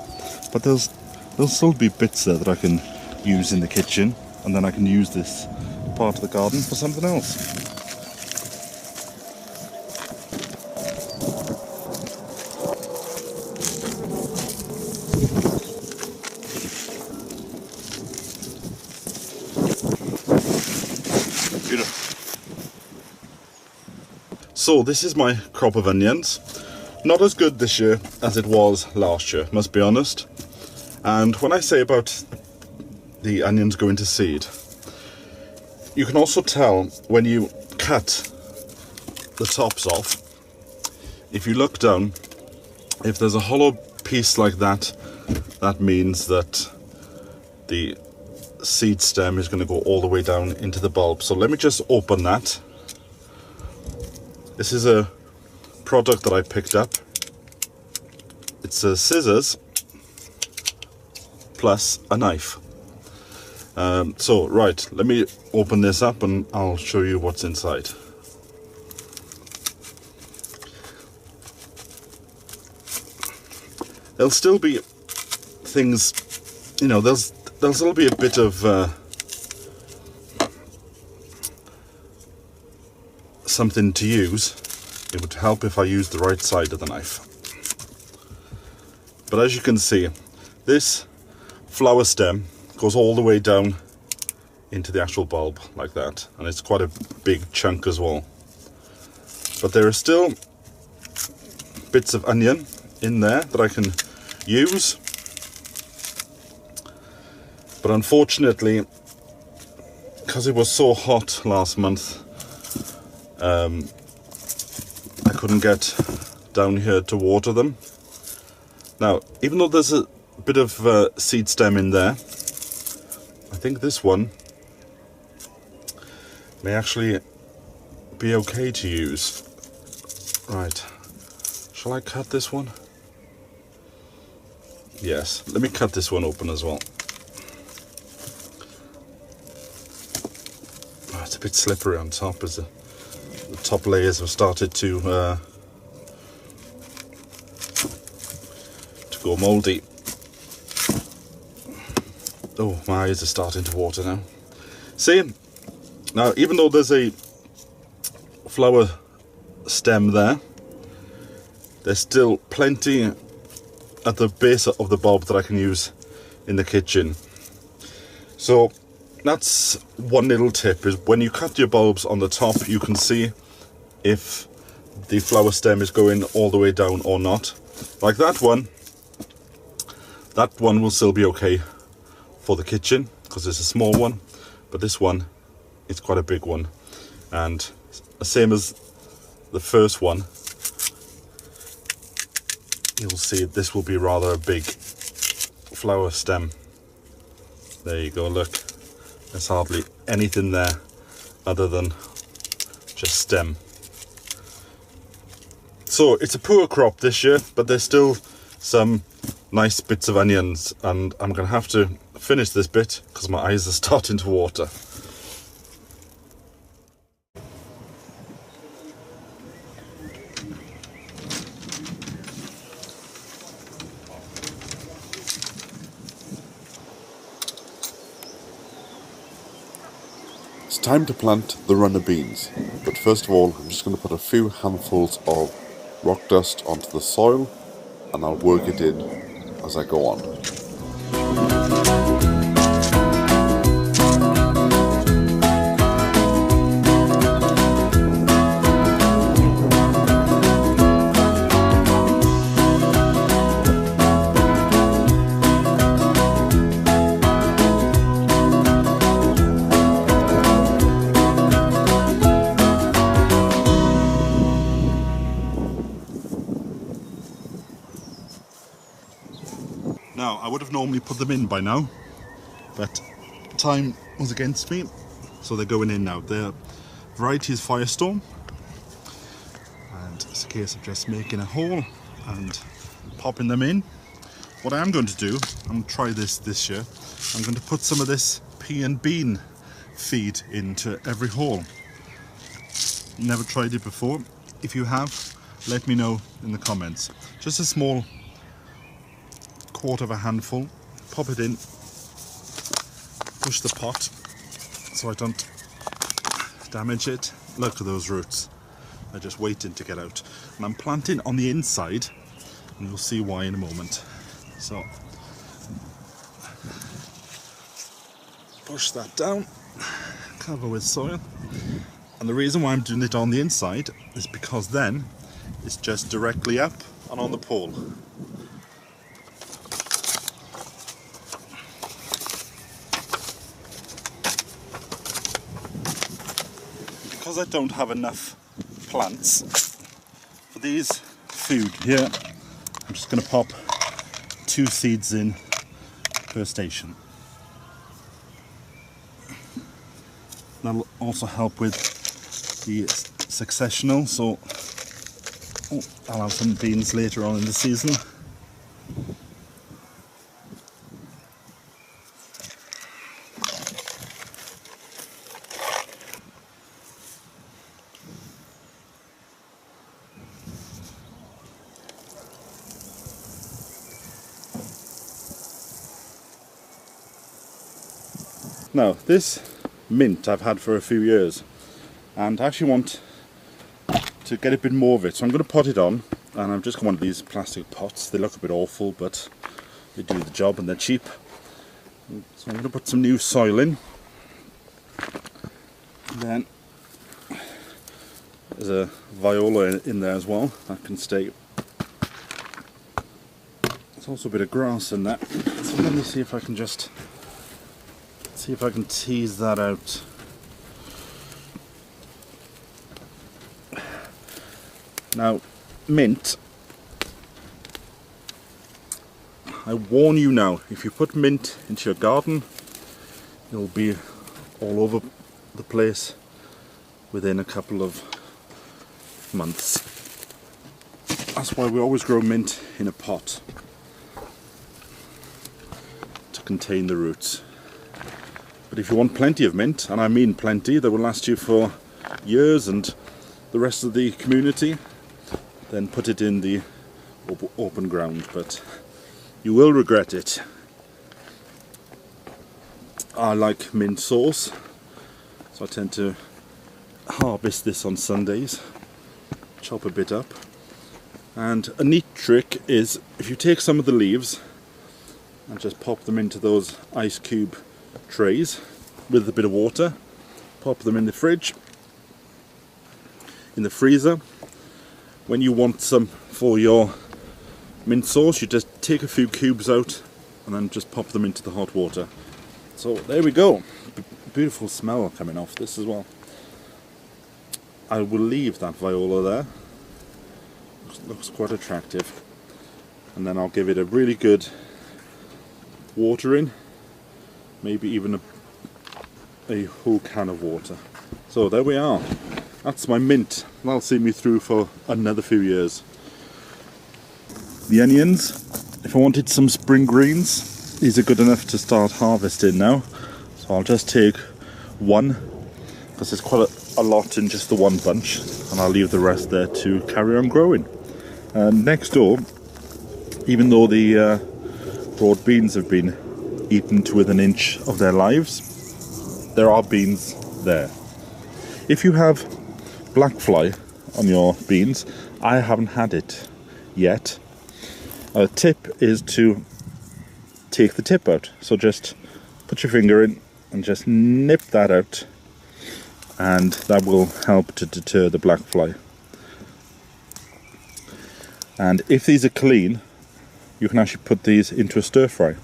but there'll still be bits there that I can use in the kitchen, and then I can use this part of the garden for something else. So this is my crop of onions. Not as good this year as it was last year, must be honest. And when I say about the onions going to seed, you can also tell when you cut the tops off. If you look down, if there's a hollow piece like that, that means that the seed stem is going to go all the way down into the bulb. So let me just open that. This is a product that I picked up. It's a scissors plus a knife. So right, let me open this up and I'll show you what's inside. There'll still be things, you know, there'll still be a bit of something to use. It would help if I used the right side of the knife. But as you can see, this flower stem goes all the way down into the actual bulb like that, and it's quite a big chunk as well. But there are still bits of onion in there that I can use, but unfortunately, because it was so hot last month, I couldn't get down here to water them. Now, even though there's a bit of seed stem in there, I think this one may actually be okay to use. Right, shall I cut this one? Yes, let me cut this one open as well. Oh, it's a bit slippery on top as the top layers have started to go mouldy. Oh, my eyes are starting to water now. See, now even though there's a flower stem there, there's still plenty at the base of the bulb that I can use in the kitchen. So that's one little tip, is when you cut your bulbs on the top, you can see if the flower stem is going all the way down or not. Like that one will still be okay for the kitchen because it's a small one, but this one is quite a big one, and the same as the first one, you'll see this will be rather a big flower stem. There you go, look, there's hardly anything there other than just stem. So it's a poor crop this year, but there's still some nice bits of onions, and I'm going to have to finish this bit because my eyes are starting to water. It's time to plant the runner beans, but first of all I'm just going to put a few handfuls of rock dust onto the soil, and I'll work it in as I go on. Now I would have normally put them in by now, but time was against me, so they're going in now. The variety is Firestorm, and it's a case of just making a hole and popping them in. What I am going to do, I'm going to try this year, I'm going to put some of this pea and bean feed into every hole. Never tried it before. If you have, let me know in the comments. Just a small quarter of a handful, pop it in, push the pot so I don't damage it. Look at those roots, they're just waiting to get out. And I'm planting on the inside, and you'll see why in a moment. So push that down, cover with soil. And the reason why I'm doing it on the inside is because then it's just directly up and on the pole. Because I don't have enough plants for these food here, I'm just going to pop 2 seeds in per station. That'll also help with the successional, so I'll have some beans later on in the season. Now, this mint I've had for a few years, and I actually want to get a bit more of it, so I'm going to pot it on. And I've just got one of these plastic pots. They look a bit awful, but they do the job and they're cheap. So I'm going to put some new soil in. And then there's a viola in there as well, that can stay. There's also a bit of grass in there, so let me see if I can just tease that out. Now, mint, I warn you now, if you put mint into your garden, it'll be all over the place within a couple of months. That's why we always grow mint in a pot to contain the roots. But if you want plenty of mint, and I mean plenty, that will last you for years and the rest of the community, then put it in the open ground, but you will regret it. I like mint sauce, so I tend to harvest this on Sundays, chop a bit up. And a neat trick is if you take some of the leaves and just pop them into those ice cube trays with a bit of water, pop them in the fridge, in the freezer. When you want some for your mint sauce, you just take a few cubes out and then just pop them into the hot water. So there we go. Beautiful smell coming off this as well. I will leave that viola there. Looks quite attractive. And then I'll give it a really good watering. Maybe even a whole can of water. So there we are. That's my mint. That'll see me through for another few years. The onions, if I wanted some spring greens, these are good enough to start harvesting now. So I'll just take one, because there's quite a lot in just the one bunch, and I'll leave the rest there to carry on growing. And next door, even though the broad beans have been eaten to within an inch of their lives, there are beans there. If you have black fly on your beans, I haven't had it yet. A tip is to take the tip out. So just put your finger in and just nip that out, and that will help to deter the black fly. And if these are clean, you can actually put these into a stir fry.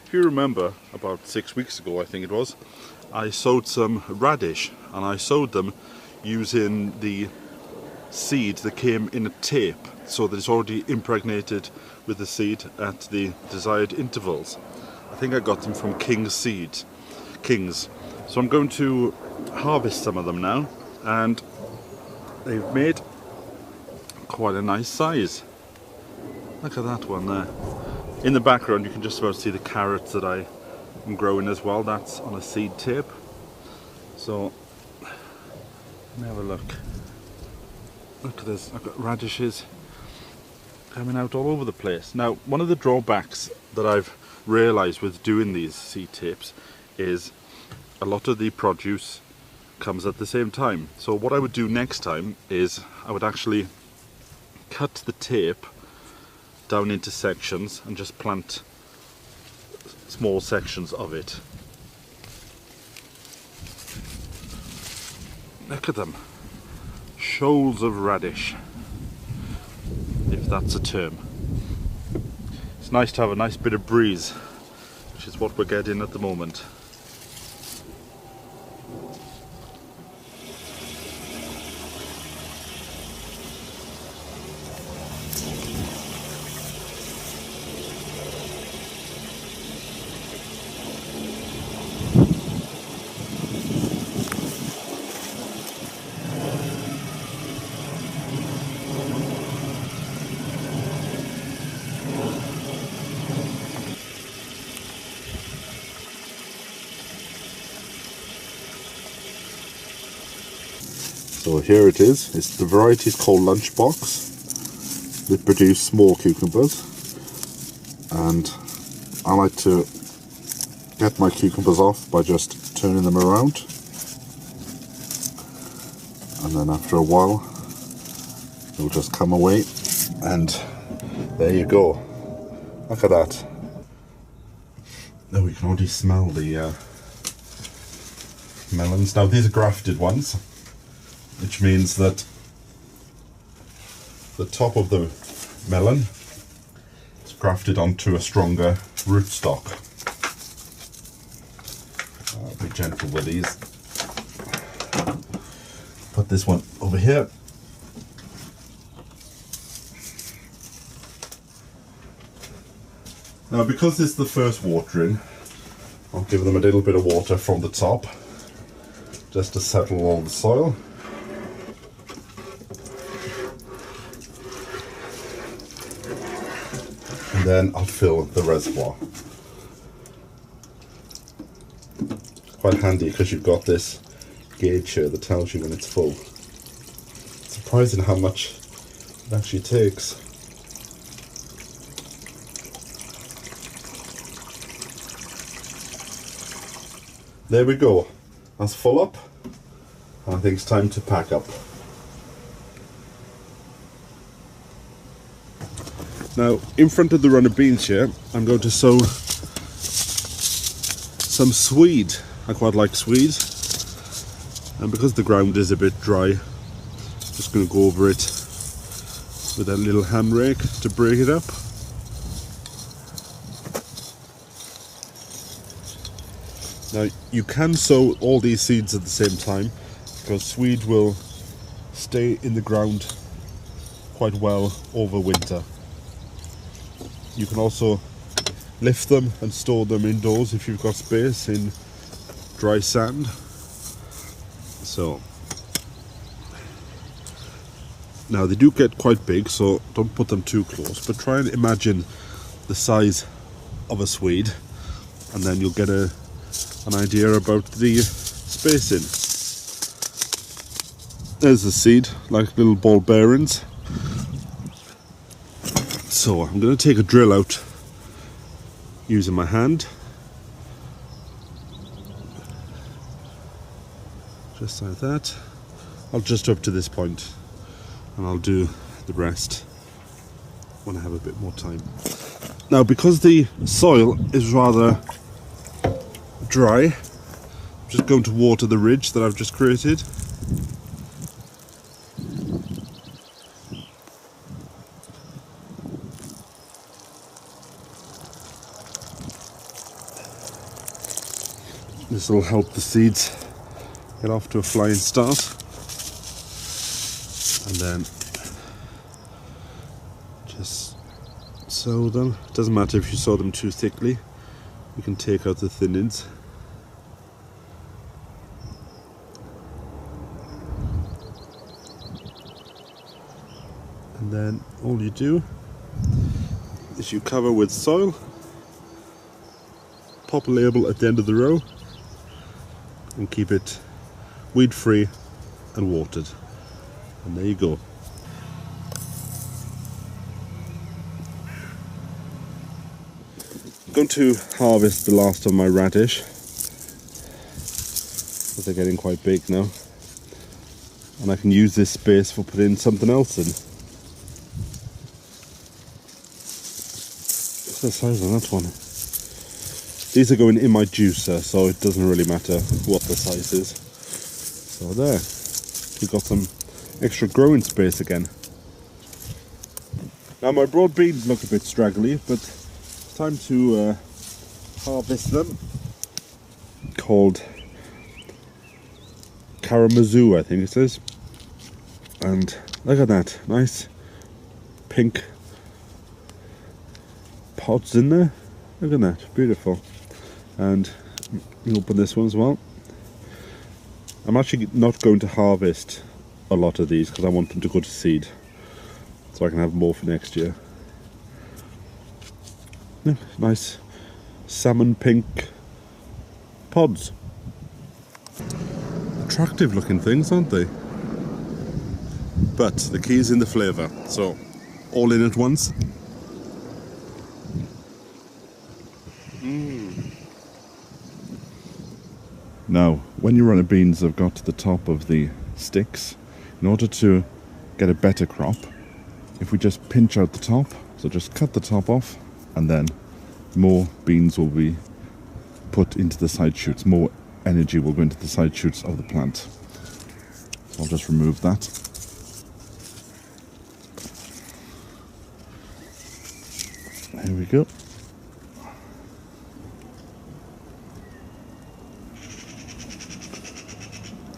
If you remember, about 6 weeks ago I think it was, I sowed some radish, and I sowed them using the seed that came in a tape, so that it's already impregnated with the seed at the desired intervals. I think I got them from King's. So I'm going to harvest some of them now, and they've made quite a nice size. Look at that one there. In the background you can just about see the carrots that I am growing as well. That's on a seed tape. So let me have a look. Look at this, I've got radishes coming out all over the place. Now, one of the drawbacks that I've realised with doing these seed tapes is a lot of the produce comes at the same time. So what I would do next time is I would actually cut the tape down into sections and just plant small sections of it. Look at them. Shoals of radish, if that's a term. It's nice to have a nice bit of breeze, which is what we're getting at the moment. So here it is. It's the variety is called Lunchbox. They produce small cucumbers, and I like to get my cucumbers off by just turning them around, and then after a while they'll just come away, and there you go. Look at that. Now we can already smell the melons. Now these are grafted ones, which means that the top of the melon is grafted onto a stronger rootstock. Be gentle with these. Put this one over here. Now, because this is the first watering, I'll give them a little bit of water from the top just to settle all the soil. And then I'll fill the reservoir. Quite handy because you've got this gauge here that tells you when it's full. It's surprising how much it actually takes. There we go. That's full up. I think it's time to pack up. Now, in front of the run of beans here, I'm going to sow some swede. I quite like swede, and because the ground is a bit dry, I'm just going to go over it with a little hand rake to break it up. Now, you can sow all these seeds at the same time, because swede will stay in the ground quite well over winter. You can also lift them and store them indoors if you've got space in dry sand. So now they do get quite big, so don't put them too close, but try and imagine the size of a swede, and then you'll get an idea about the spacing. There's the seed, like little ball bearings. So I'm going to take a drill out using my hand, just like that. I'll just up to this point, and I'll do the rest when I have a bit more time. Now, because the soil is rather dry, I'm just going to water the ridge that I've just created. This will help the seeds get off to a flying start. and then just sow them. It doesn't matter if you sow them too thickly, you can take out the thinnings. And then all you do is you cover with soil, pop a label at the end of the row, and keep it weed free and watered. And there you go. I'm going to harvest the last of my radish, because they're getting quite big now, and I can use this space for putting something else in. What's the size on that one? These are going in my juicer, so it doesn't really matter what the size is. So there, we've got some extra growing space again. Now my broad beans look a bit straggly, but it's time to harvest them. Called Karamazoo, I think it is. And look at that, nice pink pods in there. Look at that, beautiful. And you open this one as well. I'm actually not going to harvest a lot of these because I want them to go to seed, so I can have more for next year. Yeah, nice salmon pink pods. Attractive looking things, aren't they? But the key is in the flavour, so all in at once. Now, when you run a beans have got to the top of the sticks, in order to get a better crop, if we just pinch out the top, so just cut the top off, and then more beans will be put into the side shoots, more energy will go into the side shoots of the plant. So I'll just remove that. There we go.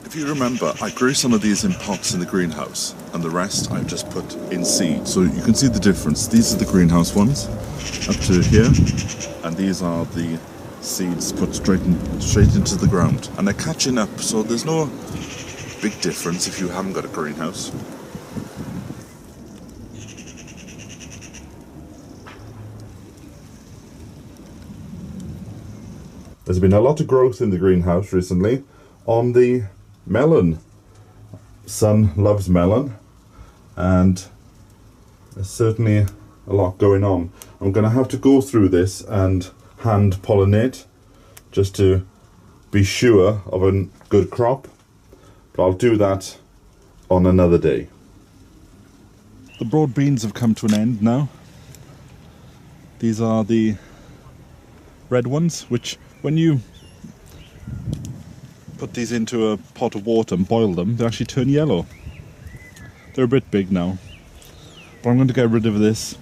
If you remember, I grew some of these in pots in the greenhouse, and the rest I've just put in seed. So you can see the difference. These are the greenhouse ones, up to here, and these are the seeds put straight into the ground. And they're catching up, so there's no big difference if you haven't got a greenhouse. There's been a lot of growth in the greenhouse recently on the melon. Son loves melon, and there's certainly a lot going on. I'm going to have to go through this and hand pollinate just to be sure of a good crop, but I'll do that on another day. The broad beans have come to an end now. These are the red ones, which when you put these into a pot of water and boil them, they actually turn yellow. They're a bit big now, but I'm going to get rid of this.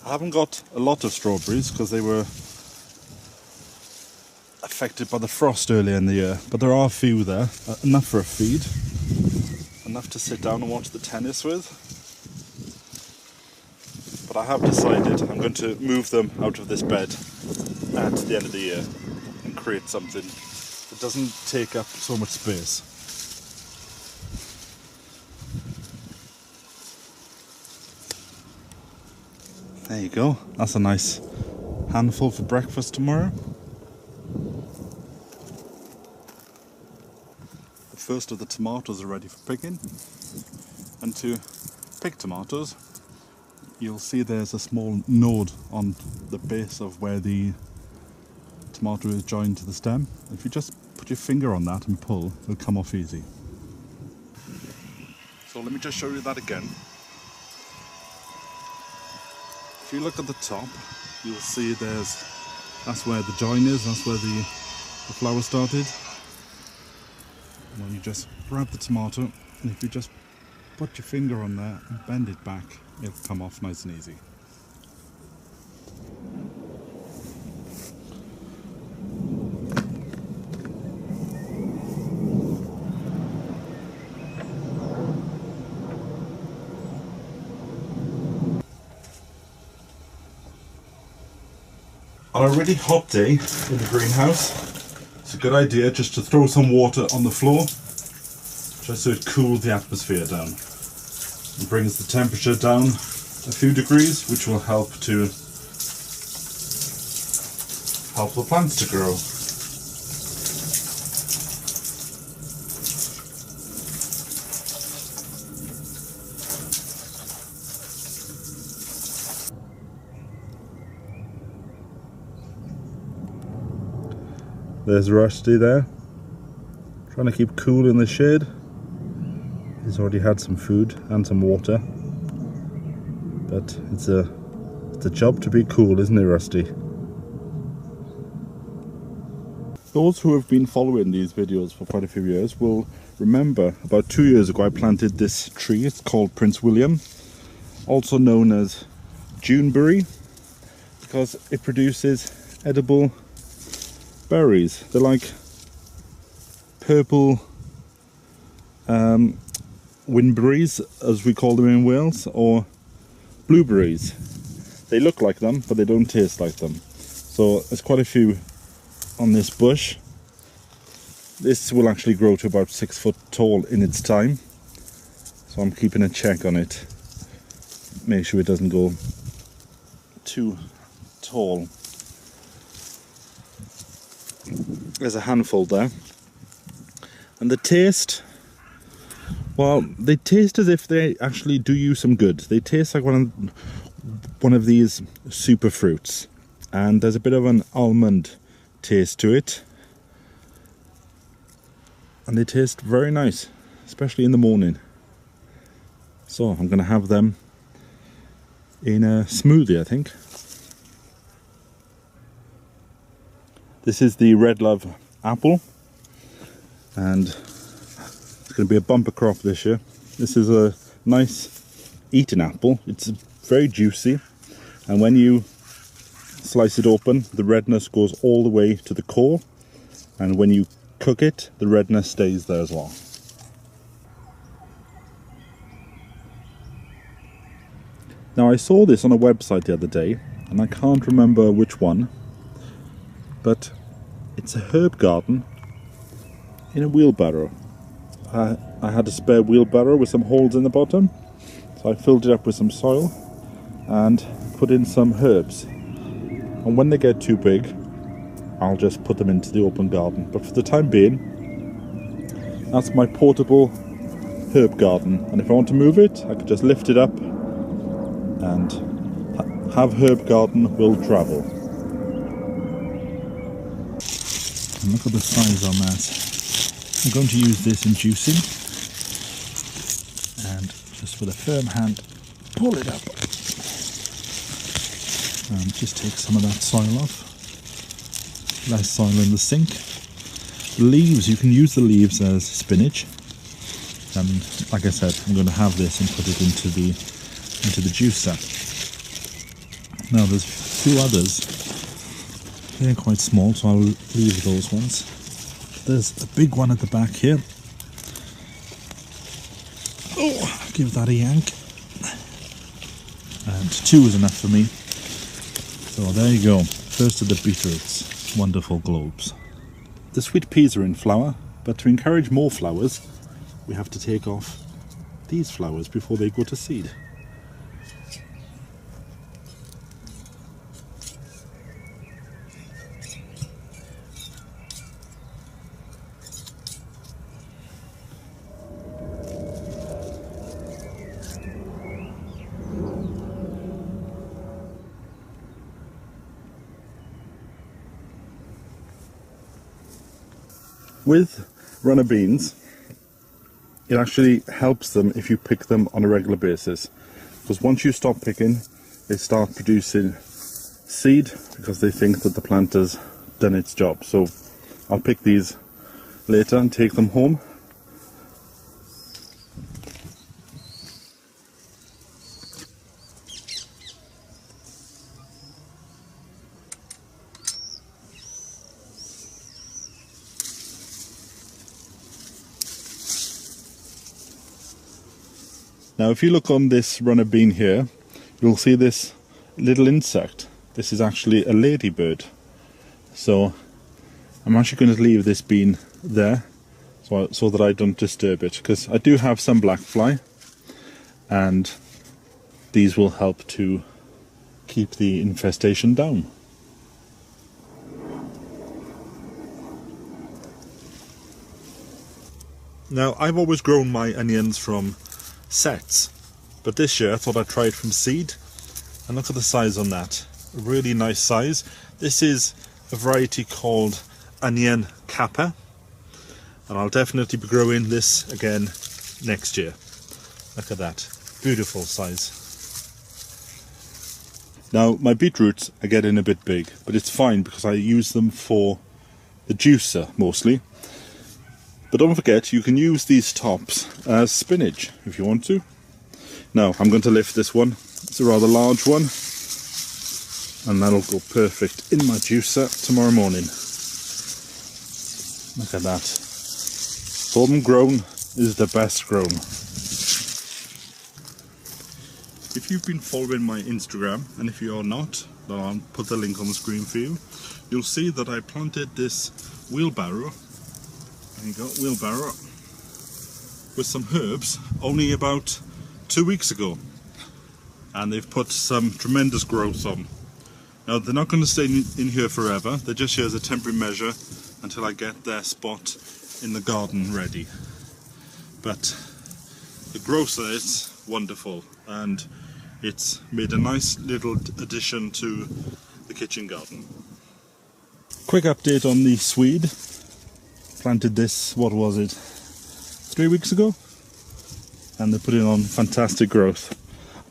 I haven't got a lot of strawberries because they were affected by the frost earlier in the year, but there are a few there, enough for a feed, enough to sit down and watch the tennis with. But I have decided I'm going to move them out of this bed at the end of the year and create something that doesn't take up so much space. There you go, that's a nice handful for breakfast tomorrow. The first of the tomatoes are ready for picking, and to pick tomatoes, you'll see there's a small node on the base of where the tomato is joined to the stem. If you just put your finger on that and pull, it'll come off easy. So let me just show you that again. If you look at the top, you'll see that's where the join is, that's where the flower started. And then you just grab the tomato, and if you just put your finger on there and bend it back, it'll come off nice and easy. On a really hot day in the greenhouse, it's a good idea just to throw some water on the floor, just so it cools the atmosphere down. It brings the temperature down a few degrees, which will help the plants to grow. There's Rusty there, trying to keep cool in the shade. He's already had some food and some water, but it's a job to be cool, isn't it, Rusty? Those who have been following these videos for quite a few years will remember about 2 years ago I planted this tree. It's called Prince William, also known as Juneberry, because it produces edible berries. They're like purple windberries, as we call them in Wales, or blueberries. They look like them, but they don't taste like them. So there's quite a few on this bush. This will actually grow to about 6 foot tall in its time, so I'm keeping a check on it, make sure it doesn't go too tall. There's a handful there, and the taste, well, they taste as if they actually do you some good. They taste like one of these super fruits, and there's a bit of an almond taste to it, and they taste very nice, especially in the morning. So I'm going to have them in a smoothie, I think. This is the Red Love apple, and it's going to be a bumper crop this year. This is a nice eating apple. It's very juicy, and when you slice it open, the redness goes all the way to the core, and when you cook it, the redness stays there as well. Now, I saw this on a website the other day, and I can't remember which one, but it's a herb garden in a wheelbarrow. I had a spare wheelbarrow with some holes in the bottom, so I filled it up with some soil and put in some herbs. And when they get too big, I'll just put them into the open garden. But for the time being, that's my portable herb garden. And if I want to move it, I could just lift it up and have herb garden will travel. And look at the size on that. I'm going to use this in juicing, and just with a firm hand pull it up and just take some of that soil off. Less soil in the sink. The leaves, you can use the leaves as spinach, and like I said, I'm going to have this and put it into the juicer. Now there's a few others. They're quite small, so I'll leave those ones. There's a big one at the back here. Oh, give that a yank. And 2 is enough for me. So there you go. First of the beetroots. Wonderful globes. The sweet peas are in flower, but to encourage more flowers, we have to take off these flowers before they go to seed. With runner beans, it actually helps them if you pick them on a regular basis, because once you stop picking, they start producing seed because they think that the plant has done its job. So I'll pick these later and take them home. Now if you look on this runner bean here, you'll see this little insect. this is actually a ladybird. So I'm actually going to leave this bean there so that I don't disturb it, because I do have some black fly, and these will help to keep the infestation down. Now, I've always grown my onions from sets, but this year I thought I'd try it from seed, and look at the size on that. A really nice size. This is a variety called Onion Kappa, and I'll definitely be growing this again next year. Look at that, beautiful size. Now, my beetroots are getting a bit big, but it's fine because I use them for the juicer mostly. But don't forget, you can use these tops as spinach if you want to. Now, I'm going to lift this one. It's a rather large one, and that'll go perfect in my juicer tomorrow morning. Look at that. Golden grown is the best grown. If you've been following my Instagram, and if you're not, then I'll put the link on the screen for you, you'll see that I planted this wheelbarrow. There you go, wheelbarrow, with some herbs only about 2 weeks ago, and they've put some tremendous growth on. Now, they're not going to stay in here forever, they're just here as a temporary measure until I get their spot in the garden ready. But the growth of it's wonderful, and it's made a nice little addition to the kitchen garden. Quick update on the swede. Planted this, what was it, 3 weeks ago? And they're putting on fantastic growth.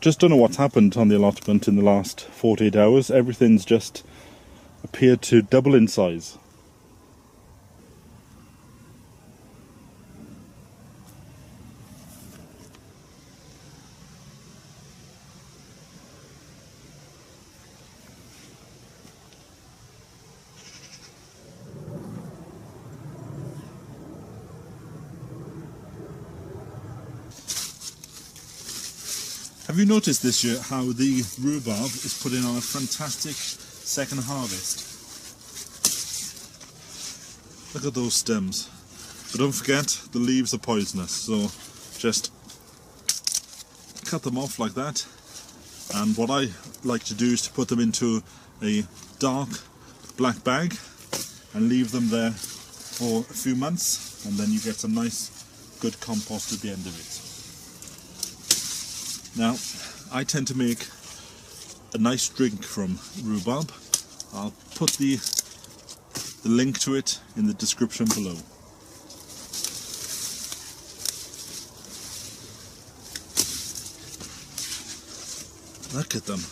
Just don't know what's happened on the allotment in the last 48 hours. Everything's just appeared to double in size. Have you noticed this year how the rhubarb is putting on a fantastic second harvest? Look at those stems. But don't forget, the leaves are poisonous, so just cut them off like that. And what I like to do is to put them into a dark black bag and leave them there for a few months, and then you get some nice good compost at the end of it. Now, I tend to make a nice drink from rhubarb. I'll put the link to it in the description below. Look at them.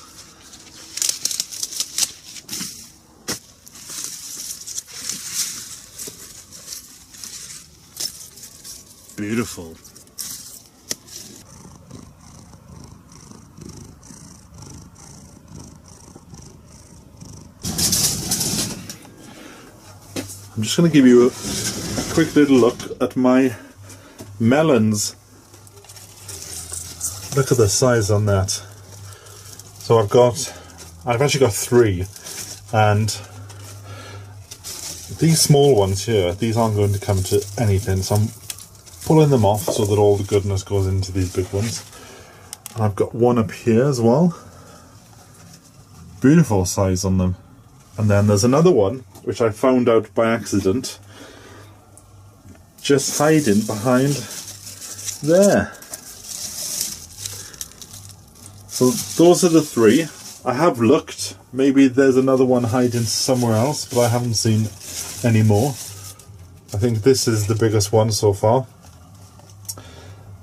Beautiful. I'm just going to give you a quick little look at my melons. Look at the size on that. So I've actually got 3, and these small ones here, these aren't going to come to anything, so I'm pulling them off so that all the goodness goes into these big ones. And I've got one up here as well. Beautiful size on them. And then there's another one which I found out by accident, just hiding behind there. So those are the 3. I have looked, maybe there's another one hiding somewhere else, but I haven't seen any more. I think this is the biggest one so far.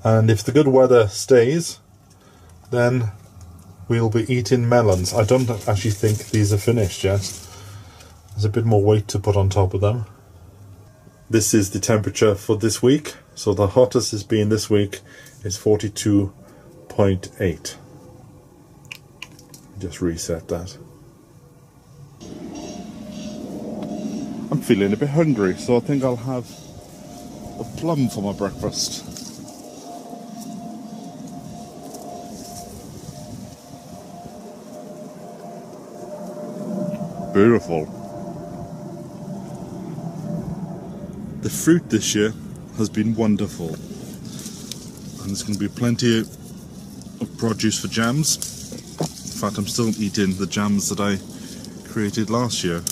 And if the good weather stays, then we'll be eating melons. I don't actually think these are finished yet. There's a bit more weight to put on top of them. This is the temperature for this week. So the hottest it's been this week is 42.8. Just reset that. I'm feeling a bit hungry, so I think I'll have a plum for my breakfast. beautiful. The fruit this year has been wonderful. And there's going to be plenty of produce for jams. In fact, I'm still eating the jams that I created last year.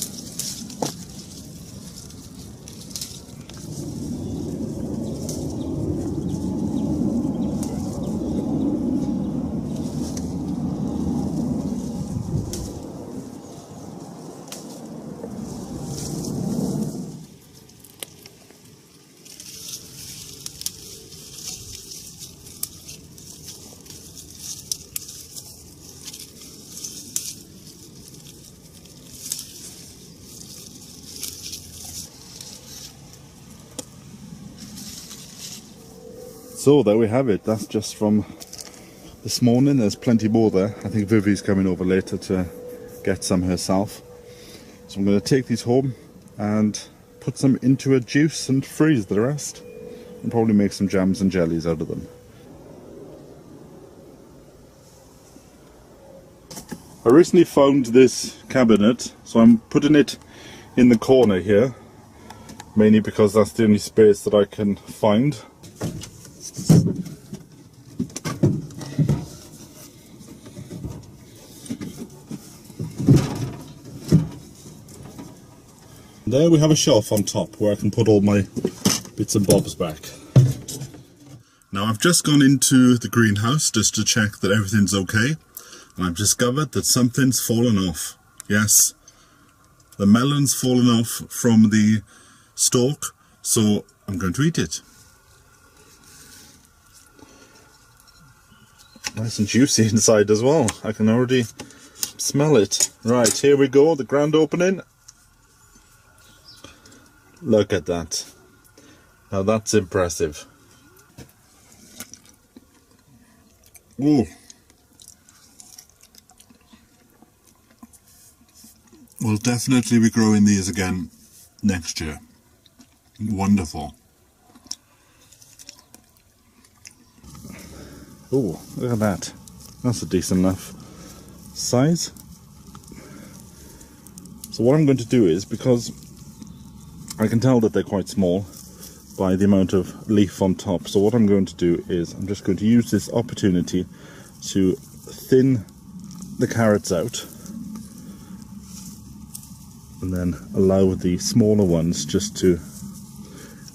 So there we have it. That's just from this morning. There's plenty more there. I think Vivi's coming over later to get some herself. So I'm going to take these home and put some into a juice and freeze the rest. And probably make some jams and jellies out of them. I recently found this cabinet, so I'm putting it in the corner here. Mainly because that's the only space that I can find. There we have a shelf on top where I can put all my bits and bobs back. Now I've just gone into the greenhouse just to check that everything's okay, and I've discovered that something's fallen off. Yes, the melon's fallen off from the stalk, so I'm going to eat it. Nice and juicy inside as well. I can already smell it. Right, here we go, the grand opening. Look at that. Now that's impressive. Ooh. We'll definitely be growing these again next year. Wonderful. Oh, look at that. That's a decent enough size. So what I'm going to do is, because I can tell that they're quite small by the amount of leaf on top, so what I'm going to do is I'm just going to use this opportunity to thin the carrots out and then allow the smaller ones just to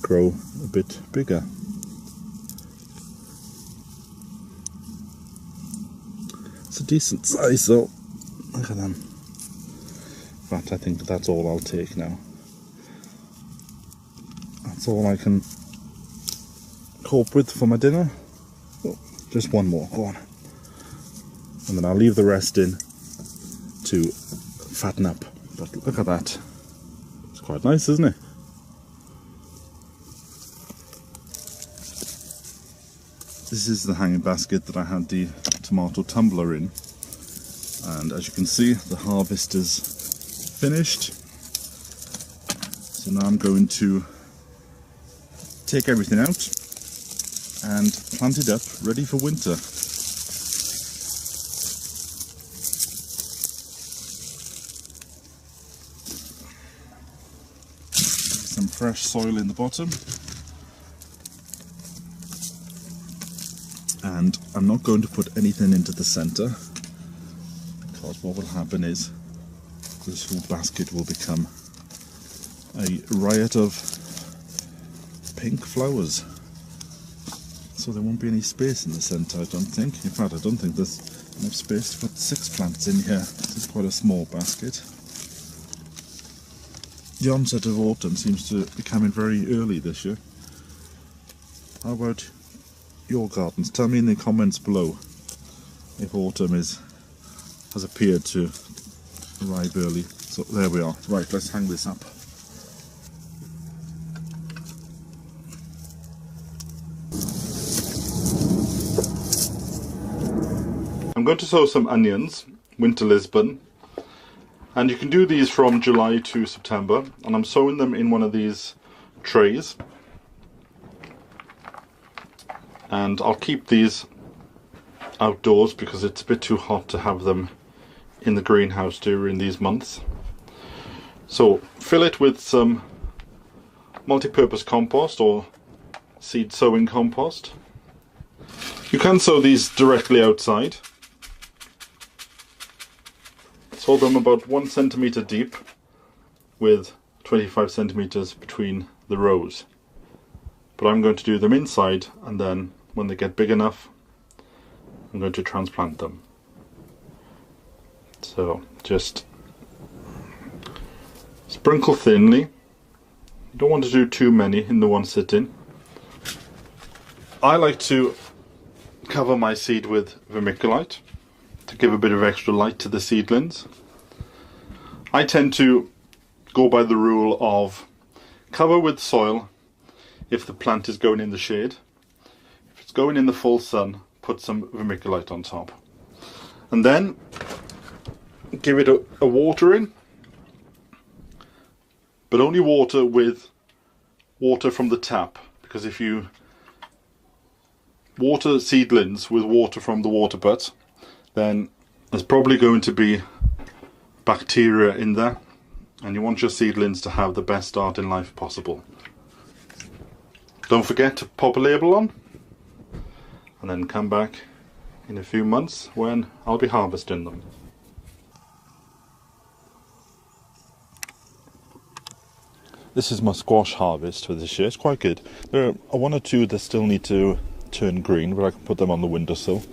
grow a bit bigger. It's a decent size though. Look at them. In fact, I think that's all I'll take now. That's all I can cope with for my dinner. Oh, just one more, go on. And then I'll leave the rest in to fatten up. But look at that. It's quite nice, isn't it? This is the hanging basket that I had the tomato tumbler in, and as you can see the harvest is finished. So now I'm going to take everything out and plant it up ready for winter. Some fresh soil in the bottom. And I'm not going to put anything into the center, because what will happen is this whole basket will become a riot of pink flowers. So there won't be any space in the center, I don't think. In fact, I don't think there's enough space to put 6 plants in here. This is quite a small basket. The onset of autumn seems to be coming very early this year. How about your gardens? Tell me in the comments below if autumn has appeared to arrive early. So there we are. Right, let's hang this up. I'm going to sow some onions, winter Lisbon, and you can do these from July to September, and I'm sowing them in one of these trays. And I'll keep these outdoors because it's a bit too hot to have them in the greenhouse during these months. So fill it with some multi-purpose compost or seed sowing compost. You can sow these directly outside. Sow them about 1 centimeter deep with 25 centimeters between the rows. But I'm going to do them inside, and then when they get big enough, I'm going to transplant them. So just sprinkle thinly. You don't want to do too many in the one sitting. I like to cover my seed with vermiculite to give a bit of extra light to the seedlings. I tend to go by the rule of cover with soil if the plant is going in the shade. If it's going in the full sun, put some vermiculite on top. And then give it a watering, but only water with water from the tap, because if you water seedlings with water from the water butt, then there's probably going to be bacteria in there, and you want your seedlings to have the best start in life possible. Don't forget to pop a label on, and then come back in a few months when I'll be harvesting them. This is my squash harvest for this year. It's quite good. There are one or two that still need to turn green, but I can put them on the windowsill.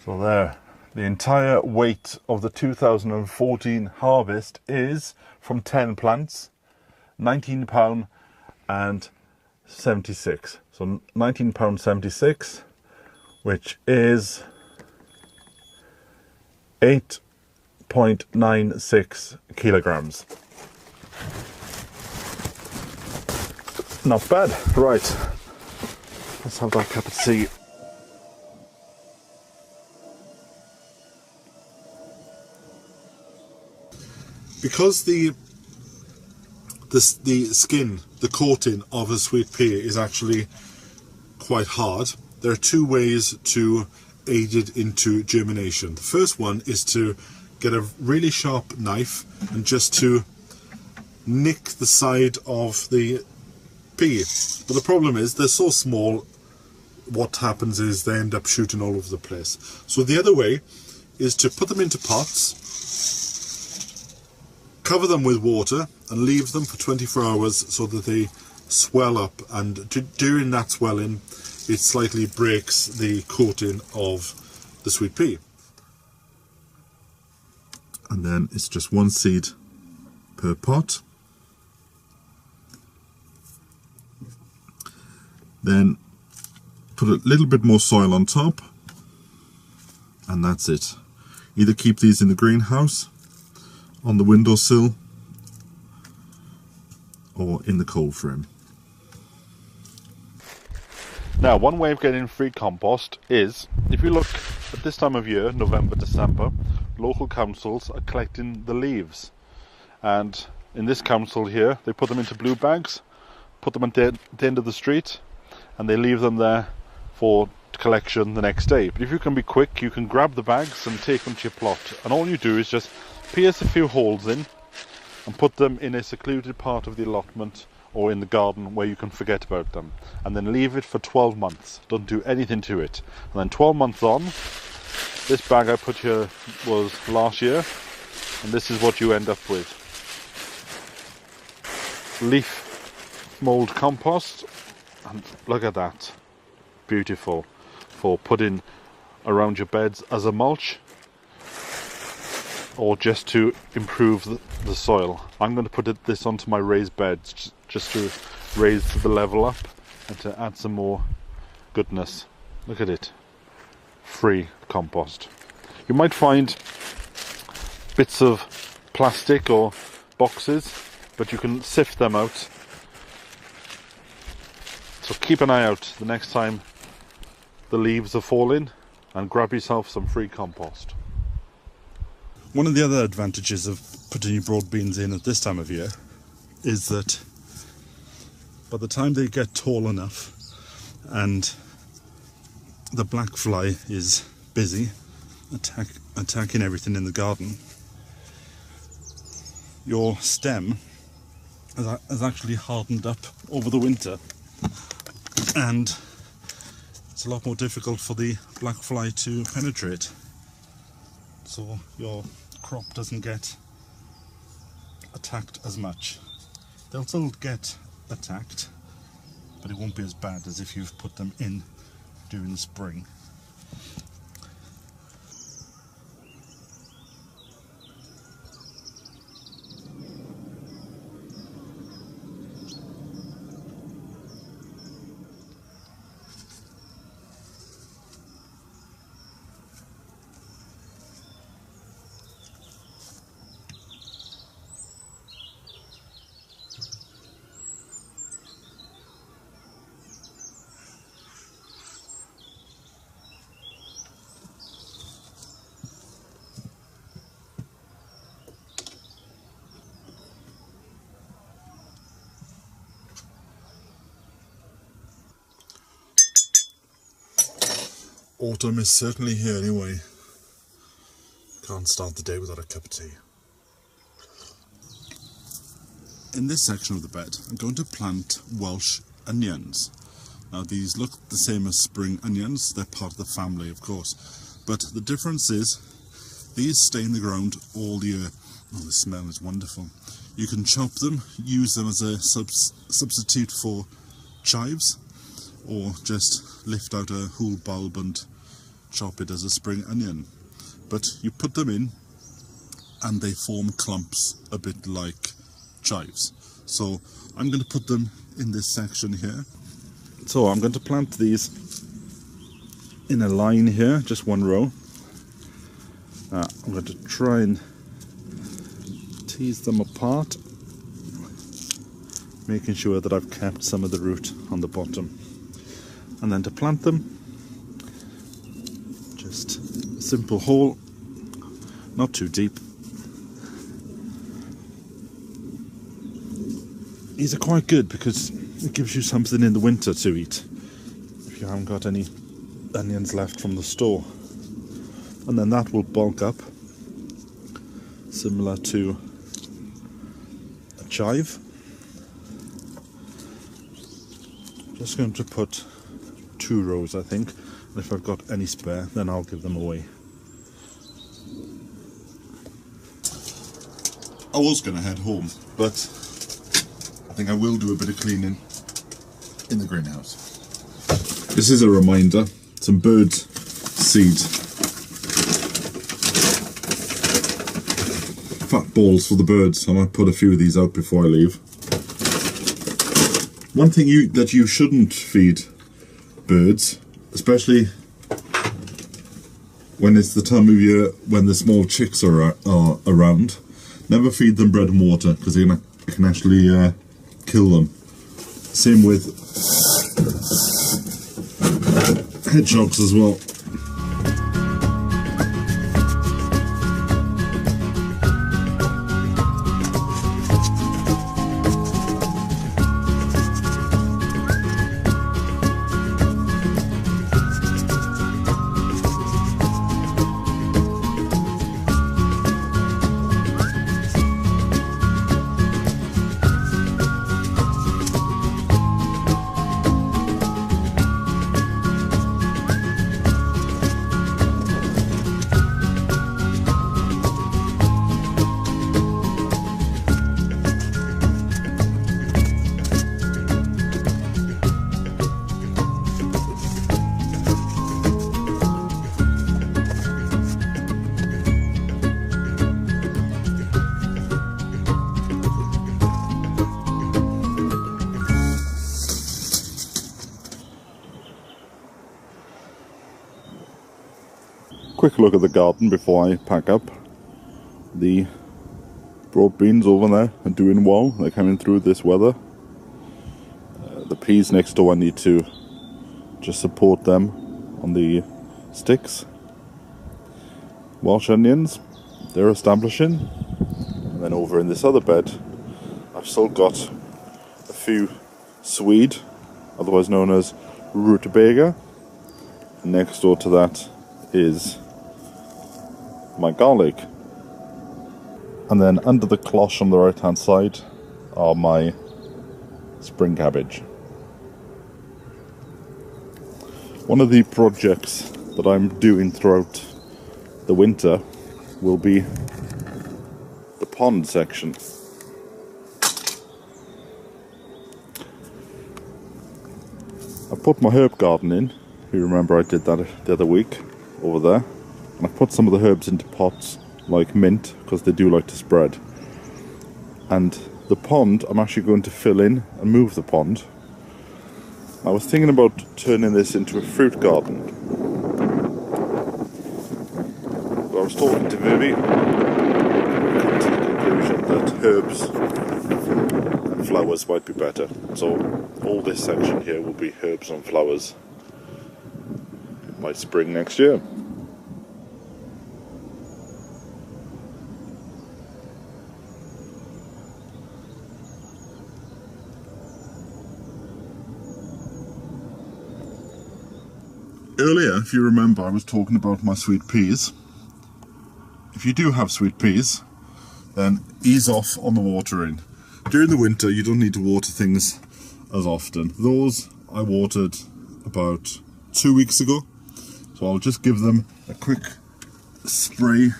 So there, the entire weight of the 2014 harvest is from 10 plants, £19 and 76. So £19.76, which is 8.96 kilograms. Not bad. Right, let's have that cup of tea. Because the skin, the coating of a sweet pea is actually quite hard, there are two ways to aid it into germination. The first one is to get a really sharp knife and just to nick the side of the pea. But the problem is they're so small, what happens is they end up shooting all over the place. So the other way is to put them into pots, cover them with water and leave them for 24 hours so that they swell up, and during that swelling it slightly breaks the coating of the sweet pea. And then it's just one seed per pot. Then put a little bit more soil on top, and that's it. Either keep these in the greenhouse, on the windowsill, or in the cold frame. Now, one way of getting free compost is, if you look at this time of year, November, December, local councils are collecting the leaves. And in this council here, they put them into blue bags, put them at the end of the street, and they leave them there for collection the next day. But if you can be quick, you can grab the bags and take them to your plot. And all you do is just pierce a few holes in and put them in a secluded part of the allotment or in the garden where you can forget about them, and then leave it for 12 months. Don't do anything to it. And then 12 months on, this bag I put here was last year, and this is what you end up with. Leaf mold compost, and look at that. Beautiful for putting around your beds as a mulch, or just to improve the soil. I'm going to put this onto my raised beds just to raise the level up and to add some more goodness. Look at it. Free compost. You might find bits of plastic or boxes, but you can sift them out. So keep an eye out the next time the leaves are falling and grab yourself some free compost. One of the other advantages of putting your broad beans in at this time of year is that by the time they get tall enough and the black fly is busy attacking everything in the garden, your stem has actually hardened up over the winter, and it's a lot more difficult for the black fly to penetrate, so your crop doesn't get attacked as much. They'll still get attacked, but it won't be as bad as if you've put them in during the spring. Autumn is certainly here anyway. Can't start the day without a cup of tea. In this section of the bed, I'm going to plant Welsh onions. Now these look the same as spring onions, they're part of the family of course, but the difference is these stay in the ground all year. Oh, the smell is wonderful. You can chop them, use them as a substitute for chives, or just lift out a whole bulb and chop it as a spring onion. But you put them in and they form clumps a bit like chives. So I'm going to put them in this section here. So I'm going to plant these in a line here, just one row. I'm going to try and tease them apart, making sure that I've kept some of the root on the bottom. And then to plant them, just a simple hole, not too deep. These are quite good because it gives you something in the winter to eat if you haven't got any onions left from the store. And then that will bulk up, similar to a chive. Just going to put 2 rows I think, and if I've got any spare then I'll give them away. I was going to head home, but I think I will do a bit of cleaning in the greenhouse. This is a reminder, some bird seed. Fat balls for the birds. I might put a few of these out before I leave. One thing that you shouldn't feed birds, especially when it's the time of year when the small chicks are around, never feed them bread and water because it can actually kill them. Same with hedgehogs as well. Quick look at the garden before I pack up. The broad beans over there are doing well. They're coming through this weather. The peas next door, I need to just support them on the sticks. Welsh onions, they're establishing. And then over in this other bed, I've still got a few swede, otherwise known as rutabaga. And next door to that is my garlic. And then under the cloche on the right hand side are my spring cabbage. One of the projects that I'm doing throughout the winter will be the pond section. I put my herb garden in. If you remember, I did that the other week over there. And I put some of the herbs into pots like mint because they do like to spread. And the pond I'm actually going to fill in and move the pond. I was thinking about turning this into a fruit garden. But I was talking to Vivi and come to the conclusion that herbs and flowers might be better. So all this section here will be herbs and flowers by spring next year. Earlier, if you remember, I was talking about my sweet peas. If you do have sweet peas, then ease off on the watering. During the winter, you don't need to water things as often. Those I watered about 2 weeks ago, so I'll just give them a quick spray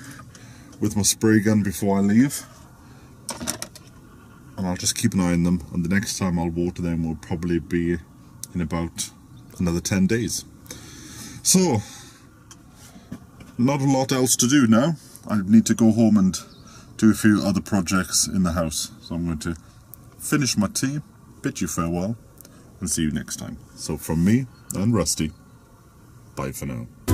with my spray gun before I leave. And I'll just keep an eye on them, and the next time I'll water them will probably be in about another 10 days. So, not a lot else to do now. I need to go home and do a few other projects in the house. So I'm going to finish my tea, bid you farewell, and see you next time. So from me and Rusty, bye for now.